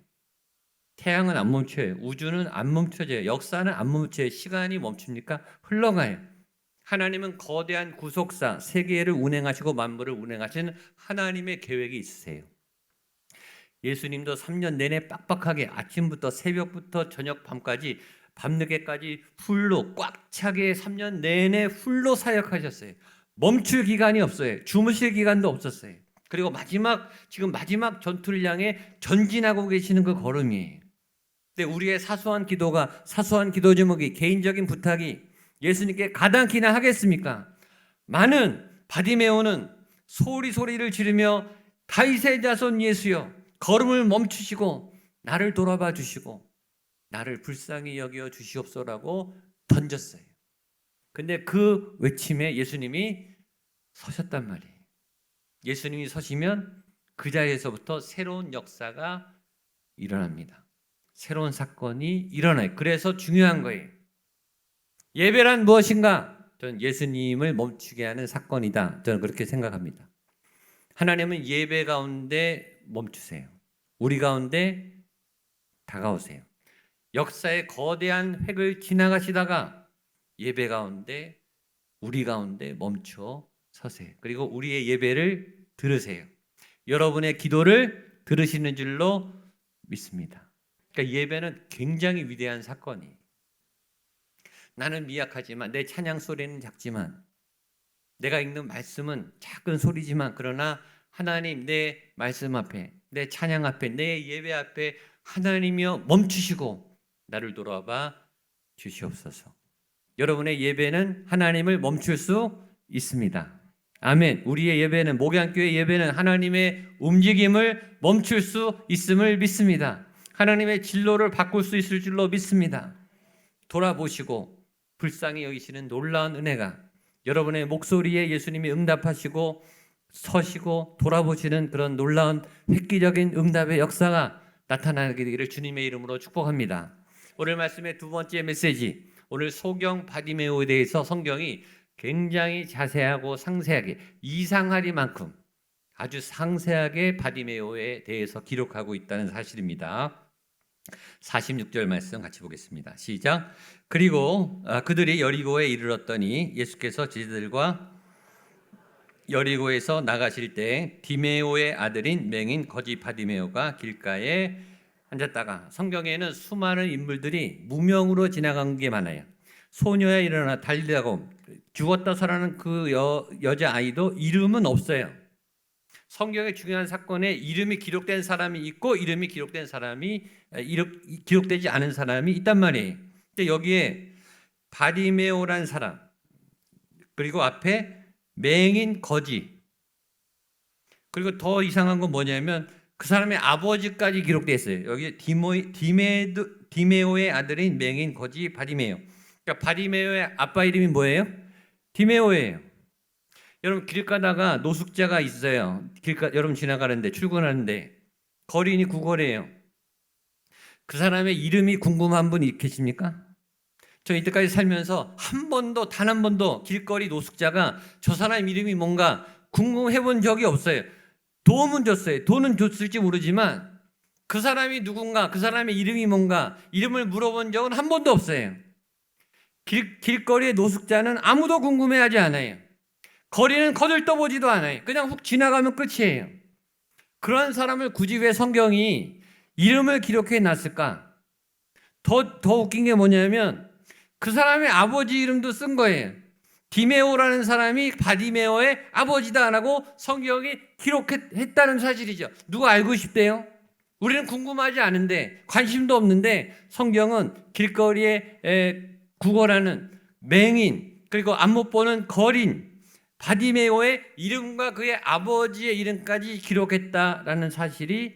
태양은 안 멈춰요. 우주는 안 멈춰져요. 역사는 안 멈춰요. 시간이 멈춥니까? 흘러가요. 하나님은 거대한 구속사, 세계를 운행하시고 만물을 운행하시는 하나님의 계획이 있으세요. 예수님도 3년 내내 빡빡하게 아침부터 새벽부터 저녁 밤까지 밤늦게까지 풀로 꽉 차게 3년 내내 풀로 사역하셨어요. 멈출 기간이 없어요. 주무실 기간도 없었어요. 그리고 지금 마지막 전투를 향해 전진하고 계시는 그 걸음이에요. 근데 우리의 사소한 기도가, 사소한 기도 제목이, 개인적인 부탁이 예수님께 가당키나 하겠습니까? 많은 바디메오는 소리를 지르며 다윗의 자손 예수여, 걸음을 멈추시고 나를 돌아봐 주시고 나를 불쌍히 여겨 주시옵소라고 던졌어요. 근데 그 외침에 예수님이 서셨단 말이에요. 예수님이 서시면 그 자리에서부터 새로운 역사가 일어납니다. 새로운 사건이 일어나요. 그래서 중요한 거예요. 예배란 무엇인가? 저는 예수님을 멈추게 하는 사건이다. 저는 그렇게 생각합니다. 하나님은 예배 가운데 멈추세요. 우리 가운데 다가오세요. 역사의 거대한 획을 지나가시다가 예배 가운데, 우리 가운데 멈춰 서세요. 그리고 우리의 예배를 들으세요. 여러분의 기도를 들으시는 줄로 믿습니다. 그러니까 예배는 굉장히 위대한 사건이에요. 나는 미약하지만, 내 찬양 소리는 작지만, 내가 읽는 말씀은 작은 소리지만, 그러나 하나님, 내 말씀 앞에, 내 찬양 앞에, 내 예배 앞에 하나님이여 멈추시고 나를 돌아봐 주시옵소서. 여러분의 예배는 하나님을 멈출 수 있습니다. 아멘. 우리의 예배는, 목양교회 예배는 하나님의 움직임을 멈출 수 있음을 믿습니다. 하나님의 진로를 바꿀 수 있을 줄로 믿습니다. 돌아보시고 불쌍히 여기시는 놀라운 은혜가 여러분의 목소리에 예수님이 응답하시고 서시고 돌아보시는 그런 놀라운 획기적인 응답의 역사가 나타나게 되기를 주님의 이름으로 축복합니다. 오늘 말씀의 두 번째 메시지, 오늘 소경 바디메오에 대해서 성경이 굉장히 자세하고 상세하게, 이상하리만큼 아주 상세하게 바디메오에 대해서 기록하고 있다는 사실입니다. 46절 말씀 같이 보겠습니다. 시작. 그리고 그들이 여리고에 이르렀더니 예수께서 제자들과 여리고에서 나가실 때 디메오의 아들인 맹인 거지 바디메오가 길가에 앉았다가, 성경에는 수많은 인물들이 무명으로 지나간 게 많아요. 소녀야 일어나 달리라고, 죽었다 살아난 그 여자아이도 이름은 없어요. 성경의 중요한 사건에 이름이 기록된 사람이 있고 이름이 기록된 사람이 기록되지 않은 사람이 있단 말이에요. 근데 여기에 바디메오란 사람, 그리고 앞에 맹인 거지, 그리고 더 이상한 건 뭐냐면 그 사람의 아버지까지 기록되어 있어요. 여기 디메오의 아들인 맹인 거지 바디메오. 그러니까 바디메오의 아빠 이름이 뭐예요? 디메오예요. 여러분, 길 가다가 노숙자가 있어요. 여러분 지나가는데, 출근하는데 거리니 구걸이에요. 그 사람의 이름이 궁금한 분 계십니까? 저 이때까지 살면서 단 한 번도 길거리 노숙자가 저 사람 이름이 뭔가 궁금해 본 적이 없어요. 도움은 줬어요. 돈은 줬을지 모르지만 그 사람이 누군가, 그 사람의 이름이 뭔가, 이름을 물어본 적은 한 번도 없어요. 길거리의 노숙자는 아무도 궁금해하지 않아요. 거리는 거들떠보지도 않아요. 그냥 훅 지나가면 끝이에요. 그런 사람을 굳이 왜 성경이 이름을 기록해 놨을까? 더 웃긴 게 뭐냐면 그 사람의 아버지 이름도 쓴 거예요. 디메오라는 사람이 바디메오의 아버지다라고 성경이 기록했다는 사실이죠. 누가 알고 싶대요? 우리는 궁금하지 않은데, 관심도 없는데, 성경은 길거리에 구걸하는 맹인, 그리고 안 못 보는 거린 바디메오의 이름과 그의 아버지의 이름까지 기록했다라는 사실이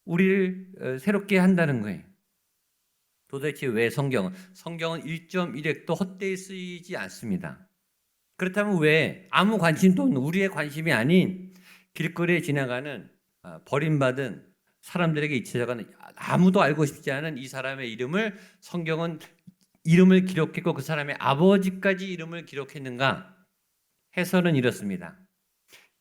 우리를 새롭게 한다는 거예요. 도대체 왜 성경은 1.1핵도 헛되이 쓰이지 않습니다. 그렇다면 왜 아무 관심도 없는, 우리의 관심이 아닌 길거리에 지나가는 버림받은 사람들에게 잊혀져가는, 아무도 알고 싶지 않은 이 사람의 이름을 성경은 이름을 기록했고 그 사람의 아버지까지 이름을 기록했는가? 해설은 이렇습니다.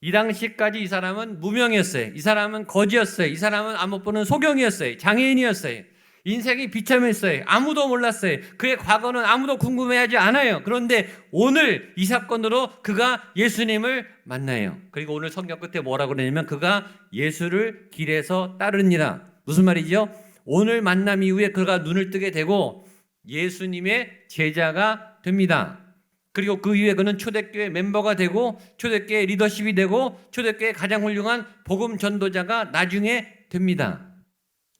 이 당시까지 이 사람은 무명이었어요. 이 사람은 거지였어요. 이 사람은 안 못 보는 소경이었어요. 장애인이었어요. 인생이 비참했어요. 아무도 몰랐어요. 그의 과거는 아무도 궁금해하지 않아요. 그런데 오늘 이 사건으로 그가 예수님을 만나요. 그리고 오늘 성경 끝에 뭐라고 그러냐면 그가 예수를 길에서 따르니라. 무슨 말이죠? 오늘 만남 이후에 그가 눈을 뜨게 되고 예수님의 제자가 됩니다. 그리고 그 이후에 그는 초대교회 멤버가 되고 초대교회 리더십이 되고 초대교회 가장 훌륭한 복음 전도자가 나중에 됩니다.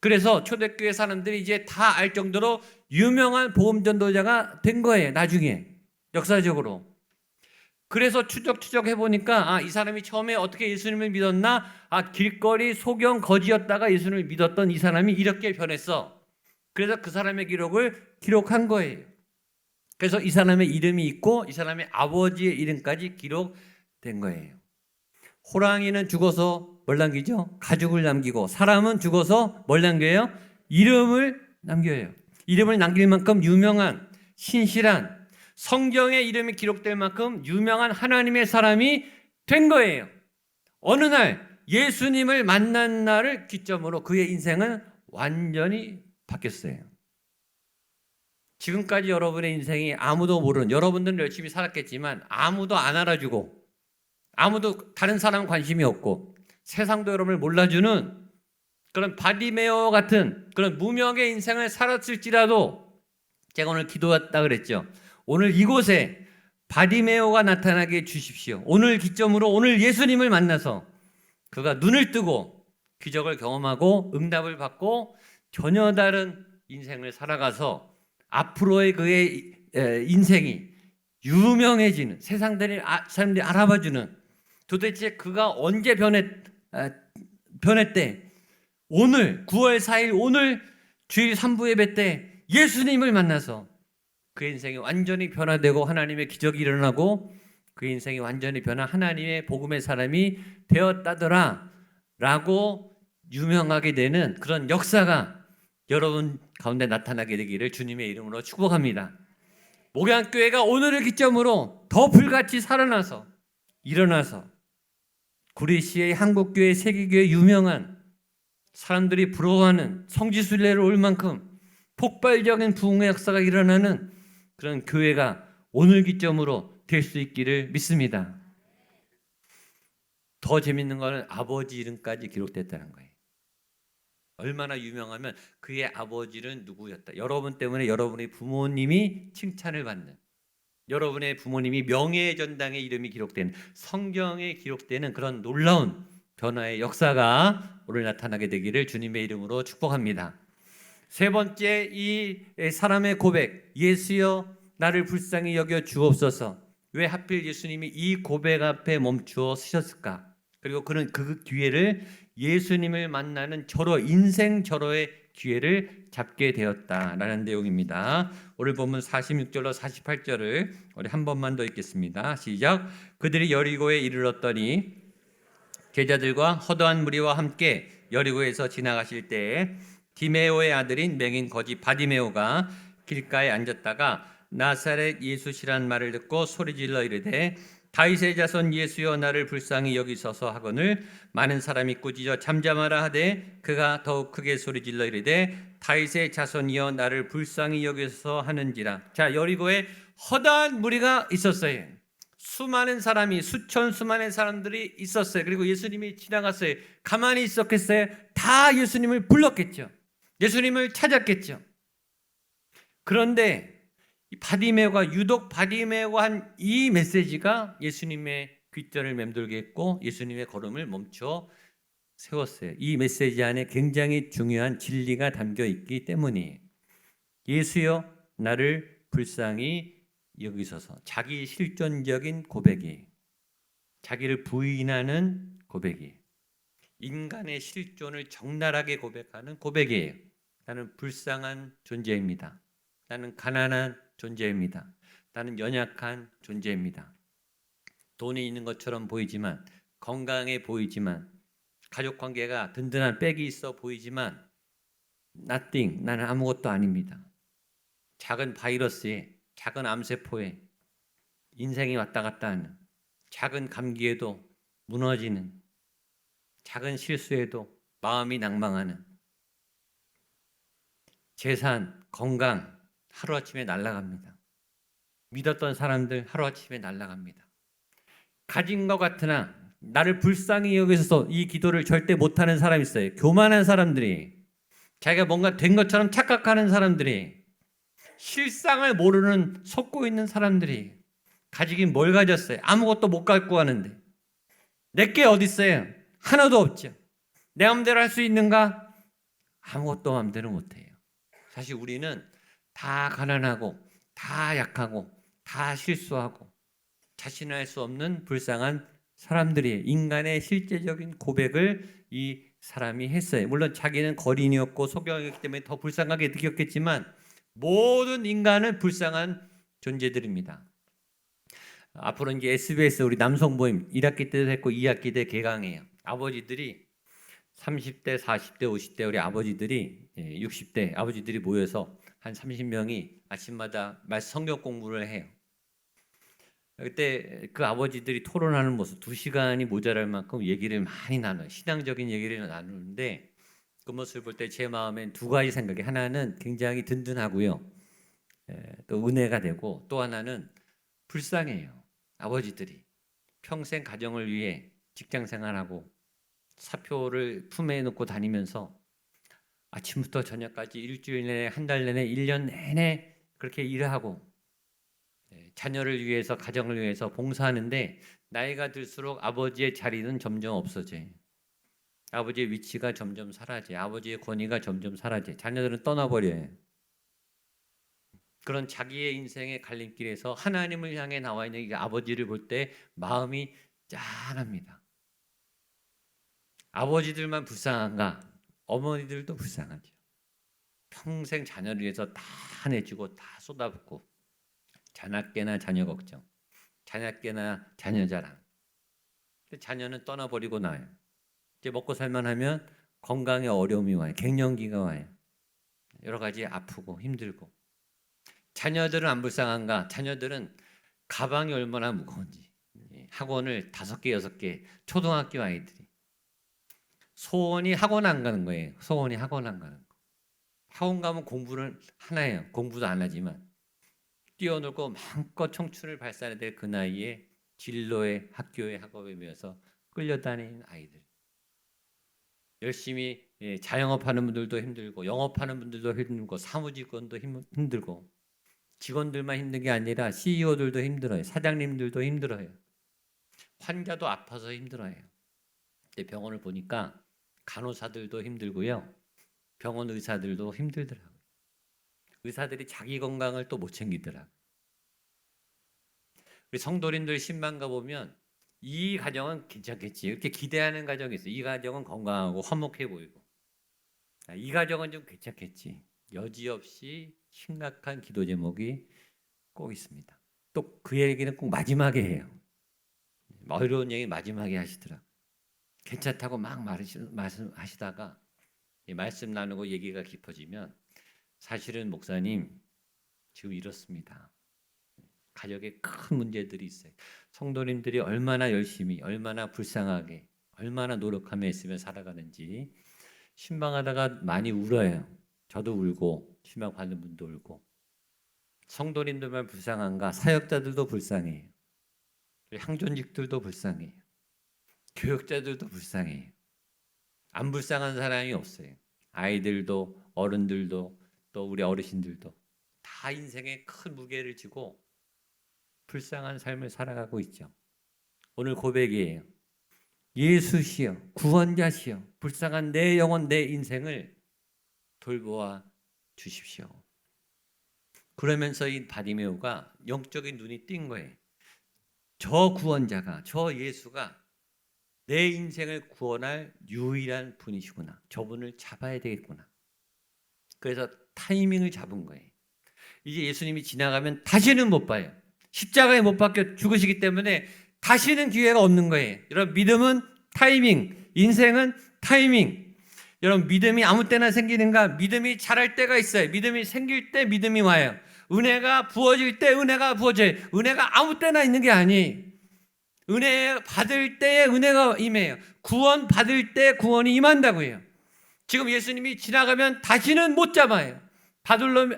그래서 초대교회 사람들이 이제 다 알 정도로 유명한 복음 전도자가 된 거예요. 나중에 역사적으로. 그래서 추적해 보니까 이 사람이 처음에 어떻게 예수님을 믿었나? 길거리 소경 거지였다가 예수님을 믿었던 이 사람이 이렇게 변했어. 그래서 그 사람의 기록을 기록한 거예요. 그래서 이 사람의 이름이 있고 이 사람의 아버지의 이름까지 기록된 거예요. 호랑이는 죽어서 뭘 남기죠? 가죽을 남기고, 사람은 죽어서 뭘 남겨요? 이름을 남겨요. 이름을 남길 만큼 유명한, 신실한, 성경에 이름이 기록될 만큼 유명한 하나님의 사람이 된 거예요. 어느 날 예수님을 만난 날을 기점으로 그의 인생은 완전히 바뀌었어요. 지금까지 여러분의 인생이 아무도 모르는, 여러분들은 열심히 살았겠지만 아무도 안 알아주고 아무도 다른 사람 관심이 없고 세상도 여러분을 몰라주는 그런 바디메오 같은 그런 무명의 인생을 살았을지라도, 제가 오늘 기도했다 그랬죠. 오늘 이곳에 바디메오가 나타나게 해주십시오. 오늘 기점으로 오늘 예수님을 만나서 그가 눈을 뜨고 기적을 경험하고 응답을 받고 전혀 다른 인생을 살아가서 앞으로의 그의 인생이 유명해지는, 사람들이 알아봐주는, 도대체 그가 언제 변했대? 오늘 9월 4일 오늘 주일 3부 예배 때 예수님을 만나서 그 인생이 완전히 변화되고 하나님의 기적이 일어나고 그 인생이 완전히 변한 하나님의 복음의 사람이 되었다더라 라고 유명하게 되는 그런 역사가 여러분 가운데 나타나게 되기를 주님의 이름으로 축복합니다. 목양교회가 오늘을 기점으로 더 불같이 살아나서 일어나서 구리시의 한국교회, 세계교회 유명한 사람들이 부러워하는 성지순례로 올 만큼 폭발적인 부흥의 역사가 일어나는 그런 교회가 오늘 기점으로 될 수 있기를 믿습니다. 더 재밌는 거는 아버지 이름까지 기록됐다는 거예요. 얼마나 유명하면 그의 아버지는 누구였다. 여러분 때문에 여러분의 부모님이 칭찬을 받는, 여러분의 부모님이 명예의 전당에 이름이 기록된, 성경에 기록되는 그런 놀라운 변화의 역사가 오늘 나타나게 되기를 주님의 이름으로 축복합니다. 세 번째, 이 사람의 고백, 예수여 나를 불쌍히 여겨 주옵소서. 왜 하필 예수님이 이 고백 앞에 멈추어 서셨을까? 그리고 그는 그 기회를 예수님을 만나는 절호, 인생 절호의 기회를 잡게 되었다라는 내용입니다. 오늘 본문 46절로 48절을 우리 한 번만 더 읽겠습니다. 시작. 그들이 여리고에 이르렀더니 제자들과 허다한 무리와 함께 여리고에서 지나가실 때에 디메오의 아들인 맹인 거지 바디메오가 길가에 앉았다가 나사렛 예수시란 말을 듣고 소리질러 이르되 다윗의 자손 예수여 나를 불쌍히 여기소서 하거늘 많은 사람이 꾸짖어 잠잠하라 하되 그가 더욱 크게 소리질러 이르되 다윗의 자손이여 나를 불쌍히 여기소서 하는지라. 자, 여리고에 허다한 무리가 있었어요. 수많은 사람이, 수많은 사람들이 있었어요. 그리고 예수님이 지나갔어요. 가만히 있었겠어요? 다 예수님을 불렀겠죠. 예수님을 찾았겠죠. 그런데 바디메오가, 유독 바디메오가 한 이 메시지가 예수님의 귓전을 맴돌게 했고 예수님의 걸음을 멈춰 세웠어요. 이 메시지 안에 굉장히 중요한 진리가 담겨 있기 때문이에요. 예수여 나를 불쌍히 여기소서. 자기 실존적인 고백이에요. 자기를 부인하는 고백이에요. 인간의 실존을 적나라하게 고백하는 고백이에요. 나는 불쌍한 존재입니다. 나는 가난한 존재입니다. 나는 연약한 존재입니다. 돈이 있는 것처럼 보이지만, 건강해 보이지만, 가족관계가 든든한 백이 있어 보이지만 nothing, 나는 아무것도 아닙니다. 작은 바이러스에, 작은 암세포에 인생이 왔다 갔다 하는, 작은 감기에도 무너지는, 작은 실수에도 마음이 낭망하는, 재산, 건강 하루아침에 날아갑니다. 믿었던 사람들 하루아침에 날아갑니다. 가진 것 같으나 나를 불쌍히 여기서 이 기도를 절대 못하는 사람이 있어요. 교만한 사람들이, 자기가 뭔가 된 것처럼 착각하는 사람들이, 실상을 모르는, 속고 있는 사람들이 가지긴 뭘 가졌어요? 아무것도 못 갖고 하는데. 내게 어디 있어요? 하나도 없죠. 내 마음대로 할 수 있는가? 아무것도 마음대로 못해요. 사실 우리는 다 가난하고 다 약하고 다 실수하고 자신할 수 없는 불쌍한 사람들이, 인간의 실제적인 고백을 이 사람이 했어요. 물론 자기는 거린이었고 소경이었기 때문에 더 불쌍하게 느꼈겠지만 모든 인간은 불쌍한 존재들입니다. 앞으로 이제 SBS 우리 남성 모임 1학기 때도 했고 2학기 때 개강해요. 아버지들이 30대, 40대, 50대 우리 아버지들이, 60대 아버지들이 모여서 한 30명이 아침마다 성경 공부를 해요. 그때 그 아버지들이 토론하는 모습, 2시간이 모자랄 만큼 얘기를 많이 나눠요. 신앙적인 얘기를 나누는데 그 모습을 볼 때 제 마음엔 두 가지 생각이, 하나는 굉장히 든든하고요, 또 은혜가 되고, 또 하나는 불쌍해요. 아버지들이 평생 가정을 위해 직장 생활하고 사표를 품에 넣고 다니면서 아침부터 저녁까지 일주일 내내, 한 달 내내, 1년 내내 그렇게 일을 하고 자녀를 위해서, 가정을 위해서 봉사하는데 나이가 들수록 아버지의 자리는 점점 없어져요. 아버지의 위치가 점점 사라져요. 아버지의 권위가 점점 사라져요. 자녀들은 떠나버려요. 그런 자기의 인생의 갈림길에서 하나님을 향해 나와 있는 이 아버지를 볼 때 마음이 짠합니다. 아버지들만 불쌍한가? 어머니들도 불쌍하죠. 평생 자녀를 위해서 다 내주고 다 쏟아붓고, 자나깨나 자녀 걱정, 자나깨나 자녀 자랑. 자녀는 떠나버리고 나요. 이제 먹고 살만 하면 건강에 어려움이 와요. 갱년기가 와요. 여러 가지 아프고 힘들고. 자녀들은 안 불쌍한가? 자녀들은 가방이 얼마나 무거운지. 학원을 5개, 6개, 초등학교 아이들이. 소원이 학원 안 가는 거예요. 소원이 학원 안 가는 거. 학원 가면 공부를 하나예요. 공부도 안 하지만 뛰어놀고 마음껏 청춘을 발산해야 될 그 나이에 진로의 학교의 학업에 매여서 끌려다니는 아이들. 열심히 자영업하는 분들도 힘들고 영업하는 분들도 힘들고 사무직원도 힘들고 직원들만 힘든 게 아니라 CEO들도 힘들어요. 사장님들도 힘들어요. 환자도 아파서 힘들어요. 근데 병원을 보니까 간호사들도 힘들고요. 병원 의사들도 힘들더라고요. 의사들이 자기 건강을 또 못 챙기더라고요. 우리 성도님들 신방 가보면 이 가정은 괜찮겠지 이렇게 기대하는 가정이 있어요. 이 가정은 건강하고 화목해 보이고 이 가정은 좀 괜찮겠지. 여지없이 심각한 기도 제목이 꼭 있습니다. 또 그 얘기는 꼭 마지막에 해요. 어려운 얘기 마지막에 하시더라고요. 괜찮다고 막 말씀하시다가 말씀 나누고 얘기가 깊어지면 사실은 목사님 지금 이렇습니다. 가정에 큰 문제들이 있어요. 성도님들이 얼마나 열심히, 얼마나 불쌍하게, 얼마나 노력하며 있으며 살아가는지 신방하다가 많이 울어요. 저도 울고 신방 받는 분도 울고 성도님들만 불쌍한가? 사역자들도 불쌍해요. 향존직들도 불쌍해요. 교역자들도 불쌍해요. 안 불쌍한 사람이 없어요. 아이들도 어른들도 또 우리 어르신들도 다 인생에 큰 무게를 지고 불쌍한 삶을 살아가고 있죠. 오늘 고백이에요. 예수시여 구원자시여 불쌍한 내 영혼 내 인생을 돌보아 주십시오. 그러면서 이 바디메오가 영적인 눈이 띈 거예요. 저 구원자가 저 예수가 내 인생을 구원할 유일한 분이시구나. 저분을 잡아야 되겠구나. 그래서 타이밍을 잡은 거예요. 이제 예수님이 지나가면 다시는 못 봐요. 십자가에 못 박혀 죽으시기 때문에 다시는 기회가 없는 거예요. 여러분 믿음은 타이밍, 인생은 타이밍. 여러분 믿음이 아무 때나 생기는가? 믿음이 자랄 때가 있어요. 믿음이 생길 때 믿음이 와요. 은혜가 부어질 때 은혜가 부어져요. 은혜가 아무 때나 있는 게 아니에요. 은혜 받을 때에 은혜가 임해요. 구원 받을 때 구원이 임한다고 해요. 지금 예수님이 지나가면 다시는 못 잡아요.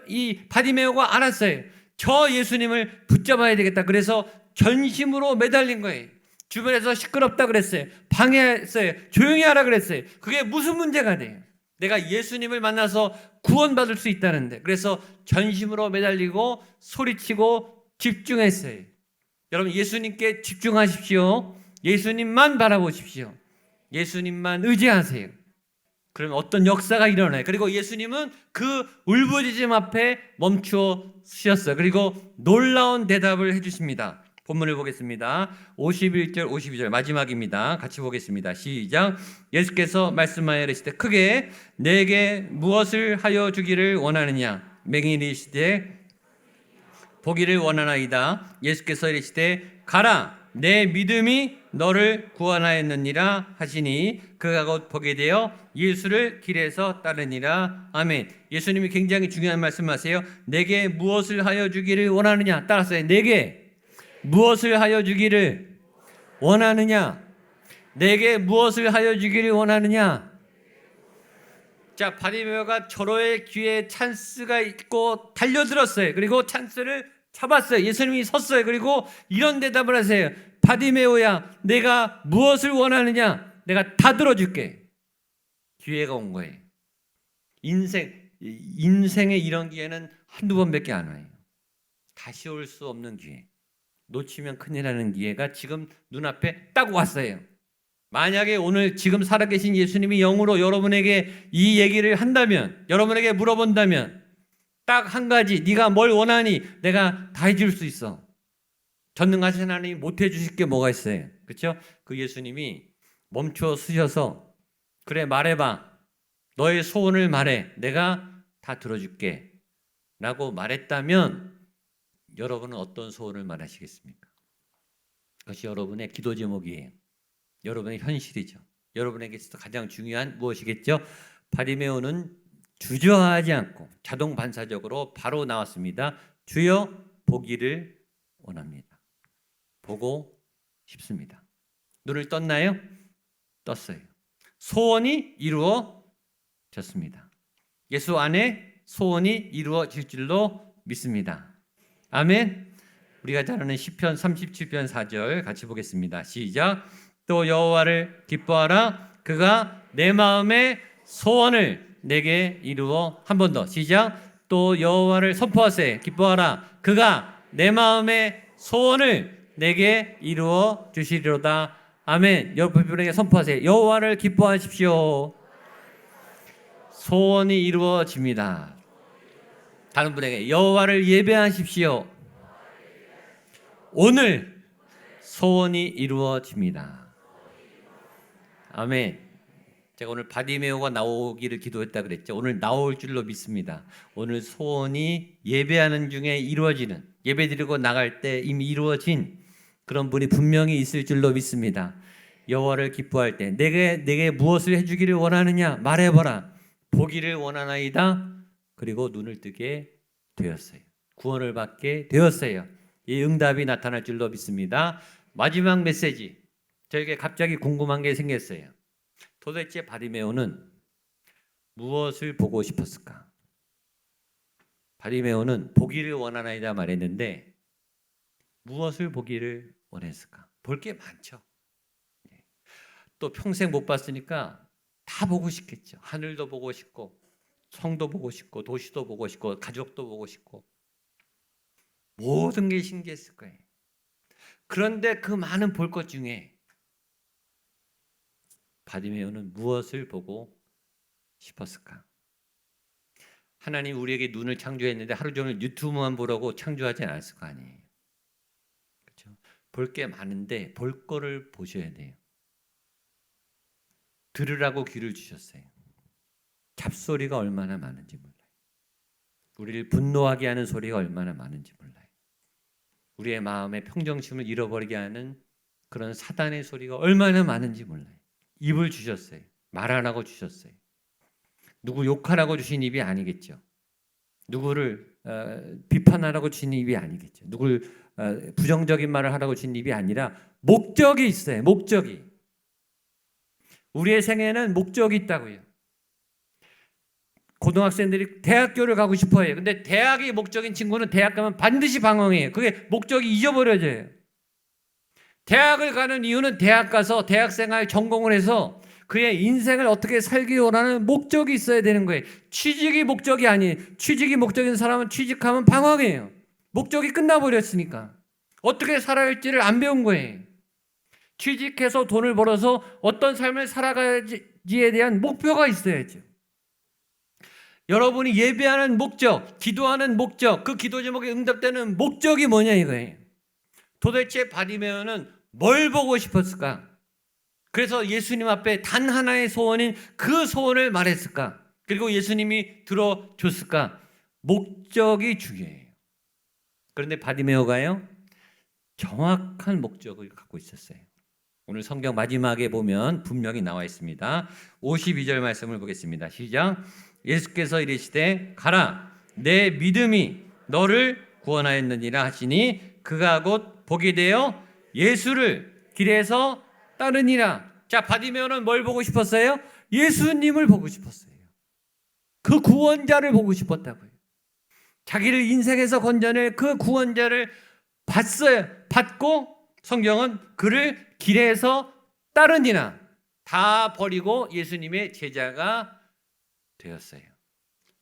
이 바디메오가 알았어요. 저 예수님을 붙잡아야 되겠다. 그래서 전심으로 매달린 거예요. 주변에서 시끄럽다 그랬어요. 방해했어요. 조용히 하라 그랬어요. 그게 무슨 문제가 돼요? 내가 예수님을 만나서 구원받을 수 있다는데. 그래서 전심으로 매달리고 소리치고 집중했어요. 여러분 예수님께 집중하십시오. 예수님만 바라보십시오. 예수님만 의지하세요. 그러면 어떤 역사가 일어나요. 그리고 예수님은 그 울부짖음 앞에 멈추어 쓰셨어요. 그리고 놀라운 대답을 해주십니다. 본문을 보겠습니다. 51절 52절 마지막입니다. 같이 보겠습니다. 시작. 예수께서 말씀하여 이르시되 크게 내게 무엇을 하여 주기를 원하느냐. 맹인이 이르시되 보기를 원하나이다. 예수께서 이르시되 가라 내 믿음이 너를 구원하였느니라 하시니 그가 곧 보게 되어 예수를 길에서 따르니라. 아멘. 예수님이 굉장히 중요한 말씀하세요. 내게 무엇을 하여 주기를 원하느냐. 따라서요. 내게 무엇을 하여 주기를 원하느냐. 내게 무엇을 하여 주기를 원하느냐. 자, 바디메오가 절호의 기회에 찬스가 있고 달려들었어요. 그리고 찬스를 잡았어요. 예수님이 섰어요. 그리고 이런 대답을 하세요. 바디메오야, 내가 무엇을 원하느냐? 내가 다 들어줄게. 기회가 온 거예요. 인생에 이런 기회는 한두 번밖에 안 와요. 다시 올 수 없는 기회. 놓치면 큰일 나는 기회가 지금 눈앞에 딱 왔어요. 만약에 오늘 지금 살아계신 예수님이 영으로 여러분에게 이 얘기를 한다면, 여러분에게 물어본다면 딱 한 가지, 네가 뭘 원하니? 내가 다 해줄 수 있어. 전능하신 하나님이 못 해주실 게 뭐가 있어요? 그렇죠? 그 예수님이 멈춰 서셔서 그래 말해봐. 너의 소원을 말해. 내가 다 들어줄게. 라고 말했다면 여러분은 어떤 소원을 말하시겠습니까? 그것이 여러분의 기도 제목이에요. 여러분의 현실이죠. 여러분에게 있어서 가장 중요한 무엇이겠죠? 바디메오는 주저하지 않고 자동 반사적으로 바로 나왔습니다. 주여 보기를 원합니다. 보고 싶습니다. 눈을 떴나요? 떴어요. 소원이 이루어졌습니다. 예수 안에 소원이 이루어질 줄로 믿습니다. 아멘. 우리가 잘 아는 시편 37편 4절 같이 보겠습니다. 시작. 또 여호와를 기뻐하라. 그가 내 마음의 소원을 내게 이루어. 한 번 더 시작. 또 여호와를 선포하세. 기뻐하라. 그가 내 마음의 소원을 내게 이루어 주시리로다. 아멘. 여러분 분에게 선포하세요. 여호와를 기뻐하십시오. 소원이 이루어집니다. 다른 분에게 여호와를 예배하십시오. 오늘 소원이 이루어집니다. 아멘. 제가 오늘 바디메오가 나오기를 기도했다 그랬죠. 오늘 나올 줄로 믿습니다. 오늘 소원이 예배하는 중에 이루어지는, 예배드리고 나갈 때 이미 이루어진 그런 분이 분명히 있을 줄로 믿습니다. 여호와를 기뻐할 때 내게 무엇을 해주기를 원하느냐 말해봐라. 보기를 원하나이다. 그리고 눈을 뜨게 되었어요. 구원을 받게 되었어요. 이 응답이 나타날 줄로 믿습니다. 마지막 메시지. 저에게 갑자기 궁금한 게 생겼어요. 도대체 바디메오는 무엇을 보고 싶었을까? 바디메오는 보기를 원하나이다 말했는데 무엇을 보기를 원했을까? 볼 게 많죠. 또 평생 못 봤으니까 다 보고 싶겠죠. 하늘도 보고 싶고 성도 보고 싶고 도시도 보고 싶고 가족도 보고 싶고 모든 게 신기했을 거예요. 그런데 그 많은 볼 것 중에 바디메오는 무엇을 보고 싶었을까? 하나님 우리에게 눈을 창조했는데 하루 종일 유튜브만 보라고 창조하지 않았을 거 아니에요. 그렇죠? 볼 게 많은데 볼 거를 보셔야 돼요. 들으라고 귀를 주셨어요. 잡소리가 얼마나 많은지 몰라요. 우리를 분노하게 하는 소리가 얼마나 많은지 몰라요. 우리의 마음의 평정심을 잃어버리게 하는 그런 사단의 소리가 얼마나 많은지 몰라요. 입을 주셨어요. 말 안 하고 주셨어요. 누구 욕하라고 주신 입이 아니겠죠. 누구를 비판하라고 주신 입이 아니겠죠. 누구를 부정적인 말을 하라고 주신 입이 아니라 목적이 있어요. 목적이. 우리의 생애는 목적이 있다고요. 고등학생들이 대학교를 가고 싶어해요. 근데 대학이 목적인 친구는 대학 가면 반드시 방황해요. 그게 목적이 잊어버려져요. 대학을 가는 이유는 대학 가서 대학생활 전공을 해서 그의 인생을 어떻게 살기 원하는 목적이 있어야 되는 거예요. 취직이 목적이 아니에요. 취직이 목적인 사람은 취직하면 방황해요. 목적이 끝나버렸으니까. 어떻게 살아야 할지를 안 배운 거예요. 취직해서 돈을 벌어서 어떤 삶을 살아가지에 대한 목표가 있어야죠. 여러분이 예배하는 목적, 기도하는 목적, 그 기도 제목에 응답되는 목적이 뭐냐 이거예요. 도대체 바디메오는 뭘 보고 싶었을까? 그래서 예수님 앞에 단 하나의 소원인 그 소원을 말했을까? 그리고 예수님이 들어줬을까? 목적이 중요해요. 그런데 바디메오가요, 정확한 목적을 갖고 있었어요. 오늘 성경 마지막에 보면 분명히 나와 있습니다. 52절 말씀을 보겠습니다. 시작. 예수께서 이르시되 가라 내 믿음이 너를 구원하였느니라 하시니 그가 곧 복이 되어 예수를 길에서 따르니라. 자, 바디메오는 뭘 보고 싶었어요? 예수님을 보고 싶었어요. 그 구원자를 보고 싶었다고요. 자기를 인생에서 건져낼 그 구원자를 봤어요. 받고 성경은 그를 길에서 따르니라. 다 버리고 예수님의 제자가 되었어요.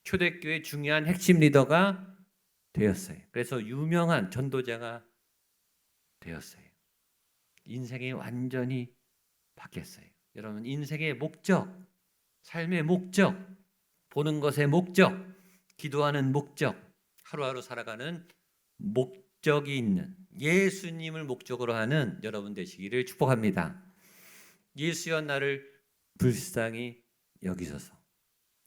초대교회 중요한 핵심 리더가 되었어요. 그래서 유명한 전도자가 되었어요. 인생이 완전히 바뀌었어요. 여러분, 인생의 목적, 삶의 목적, 보는 것의 목적, 기도하는 목적, 하루하루 살아가는 목적이 있는 예수님을 목적으로 하는 여러분 되시기를 축복합니다. 예수여 나를 불쌍히 여기소서.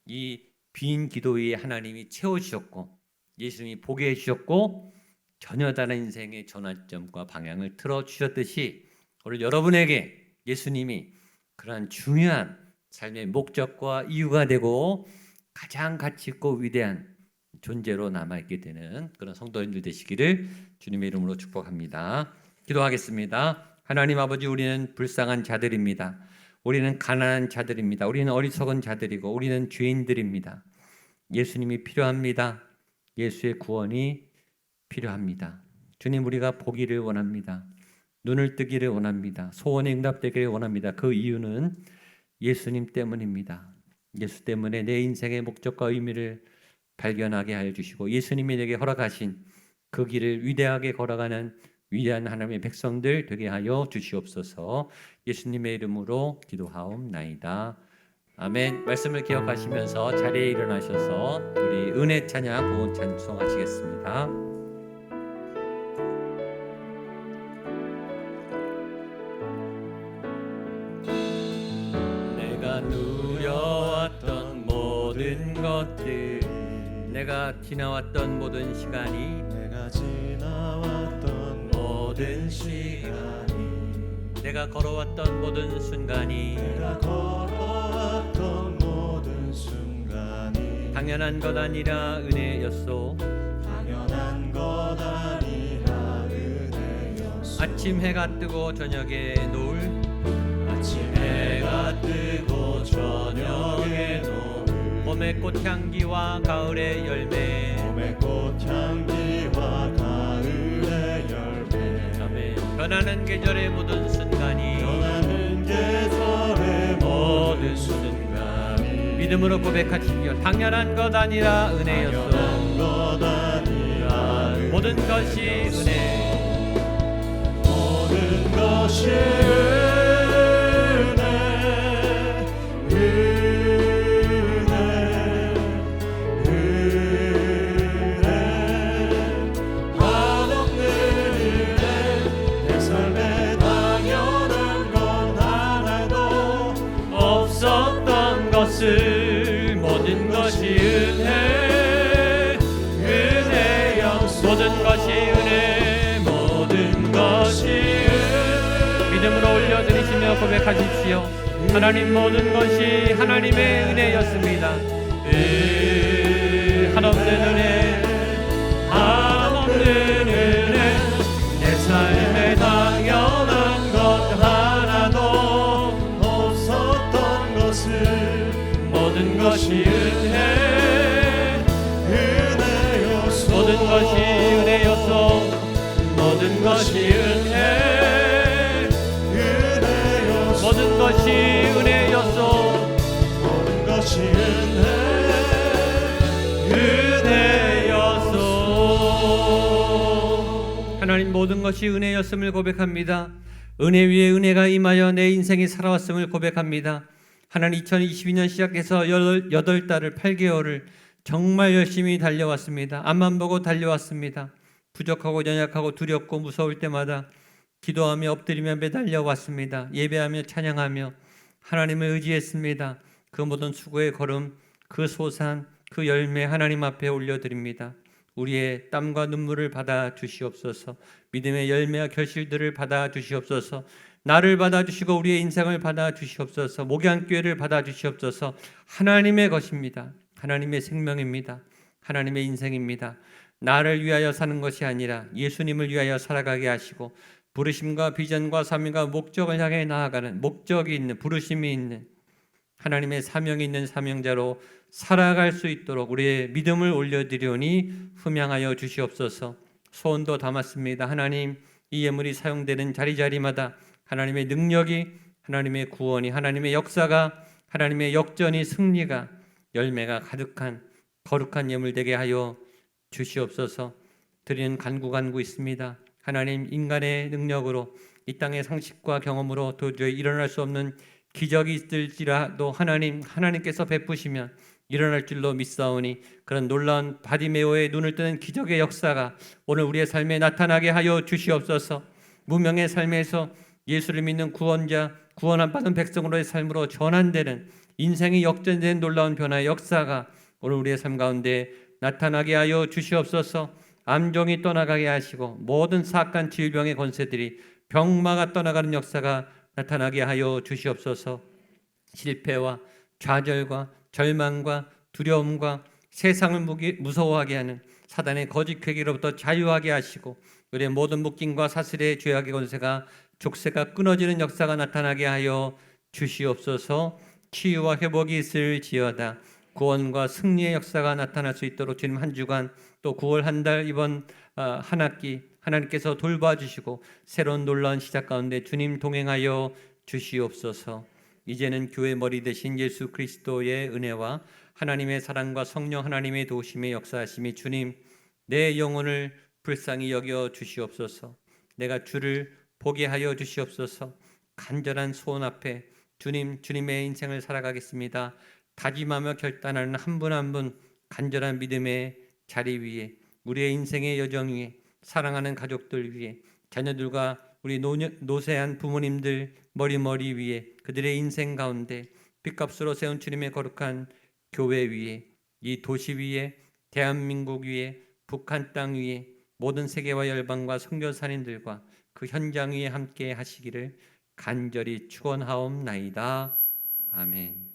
이 빈 기도 위에 하나님이 채워주셨고 예수님이 보게 해주셨고 전혀 다른 인생의 전환점과 방향을 틀어주셨듯이 오늘 여러분에게 예수님이 그러한 중요한 삶의 목적과 이유가 되고 가장 가치 있고 위대한 존재로 남아있게 되는 그런 성도님들 되시기를 주님의 이름으로 축복합니다. 기도하겠습니다. 하나님 아버지, 우리는 불쌍한 자들입니다. 우리는 가난한 자들입니다. 우리는 어리석은 자들이고 우리는 죄인들입니다. 예수님이 필요합니다. 예수의 구원이 필요합니다. 주님, 우리가 보기를 원합니다. 눈을 뜨기를 원합니다. 소원이 응답되기를 원합니다. 그 이유는 예수님 때문입니다. 예수 때문에 내 인생의 목적과 의미를 발견하게 하여 주시고 예수님이 내게 허락하신 그 길을 위대하게 걸어가는 위대한 하나님의 백성들 되게 하여 주시옵소서. 예수님의 이름으로 기도하옵나이다. 아멘. 말씀을 기억하시면서 자리에 일어나셔서 우리 은혜 찬양, 구원 찬송하시겠습니다. 내가 누려왔던 모든 것들, 내가 지나왔던 모든 시간이, 내가 지나왔던 모든 시간이, 내가 걸어왔던 모든 순간이 내가 걸어왔던 모든 순간이 당연한 것 아니라 은혜였소. 당연한 것 아니라 은혜였소. 아침 해가 뜨고 저녁에 노을, 아침 해가 뜨고 저녁에 노을, 봄의 꽃향기와 가을의 열매, 봄의 꽃향기와 가을의 열매, 아멘. 변하는 계절의 모든 순간이, 변하는 계절의 모든 순간이 믿음으로 고백하시며 당연한 것 아니라 은혜였소. 당연한 것 아니라 모든 것이 은혜, 모든 것이 은혜, 은혜, 은혜, 한없는 은혜. 내 삶에 당연한 건 하나도 없었던 것을 모든 것이 은혜, 은혜였소. 모든 것이 은혜, 모든 것이 은혜. 믿음으로 올려드리시며 고백하십시오. 하나님 모든 것이 하나님의 은혜였습니다. 한없는 은혜, 한없는 은혜. 내 삶에 당연한 것 하나도 없었던 것을 모든 것이 은혜, 은혜였소. 모든 것이 은혜였소. 모든 것이 은혜, 은혜였소. 모든 것이 은혜였소. 모든 것이 은혜, 은혜였소. 하나님 모든 것이 은혜였음을 고백합니다. 은혜 위에 은혜가 임하여 내 인생이 살아왔음을 고백합니다. 하나님 2022년 시작해서 8달을 8개월을 정말 열심히 달려왔습니다. 앞만 보고 달려왔습니다. 부족하고 연약하고 두렵고 무서울 때마다 기도하며 엎드리며 매달려 왔습니다. 예배하며 찬양하며 하나님을 의지했습니다. 그 모든 수고의 걸음, 그 소산, 그 열매 하나님 앞에 올려드립니다. 우리의 땀과 눈물을 받아 주시옵소서. 믿음의 열매와 결실들을 받아 주시옵소서. 나를 받아 주시고 우리의 인생을 받아 주시옵소서. 목양교회를 받아 주시옵소서. 하나님의 것입니다. 하나님의 생명입니다. 하나님의 인생입니다. 나를 위하여 사는 것이 아니라 예수님을 위하여 살아가게 하시고 부르심과 비전과 사명과 목적을 향해 나아가는 목적이 있는, 부르심이 있는, 하나님의 사명이 있는 사명자로 살아갈 수 있도록 우리의 믿음을 올려드리오니 흠양하여 주시옵소서. 소원도 담았습니다. 하나님, 이 예물이 사용되는 자리자리마다 하나님의 능력이, 하나님의 구원이, 하나님의 역사가, 하나님의 역전이, 승리가, 열매가 가득한 거룩한 예물 되게 하여 주시옵소서. 드리는 간구 있습니다. 하나님, 인간의 능력으로 이 땅의 상식과 경험으로 도저히 일어날 수 없는 기적이 있을지라도 하나님께서 베푸시면 일어날 줄로 믿사오니 그런 놀라운 바디메오의 눈을 뜨는 기적의 역사가 오늘 우리의 삶에 나타나게 하여 주시옵소서. 무명의 삶에서 예수를 믿는 구원자, 구원 받은 백성으로의 삶으로 전환되는 인생이 역전된 놀라운 변화의 역사가 오늘 우리의 삶 가운데 나타나게 하여 주시옵소서. 암종이 떠나가게 하시고 모든 사악한 질병의 권세들이 병마가 떠나가는 역사가 나타나게 하여 주시옵소서. 실패와 좌절과 절망과 두려움과 세상을 무서워하게 하는 사단의 거짓 괴기로부터 자유하게 하시고 우리의 모든 묶임과 사슬의 죄악의 권세가 족쇄가 끊어지는 역사가 나타나게 하여 주시옵소서. 치유와 회복이 있을지어다. 구원과 승리의 역사가 나타날 수 있도록 주님 한 주간 또 9월 한 달 이번 한 학기 하나님께서 돌봐주시고 새로운 놀라운 시작 가운데 주님 동행하여 주시옵소서. 이제는 교회 머리 되신 예수 그리스도의 은혜와 하나님의 사랑과 성령 하나님의 도우심의 역사하심이 주님 내 영혼을 불쌍히 여겨 주시옵소서. 내가 주를 보게 하여 주시옵소서. 간절한 소원 앞에 주님의 인생을 살아가겠습니다. 다짐하며 결단하는 한 분 한 분 간절한 믿음의 자리 위에 우리의 인생의 여정 위에 사랑하는 가족들 위에 자녀들과 우리 노쇠한 부모님들 머리 위에 그들의 인생 가운데 빚값으로 세운 주님의 거룩한 교회 위에 이 도시 위에 대한민국 위에 북한 땅 위에 모든 세계와 열방과 선교사님들과 그 현장 위에 함께 하시기를 간절히 축원하옵나이다. 아멘.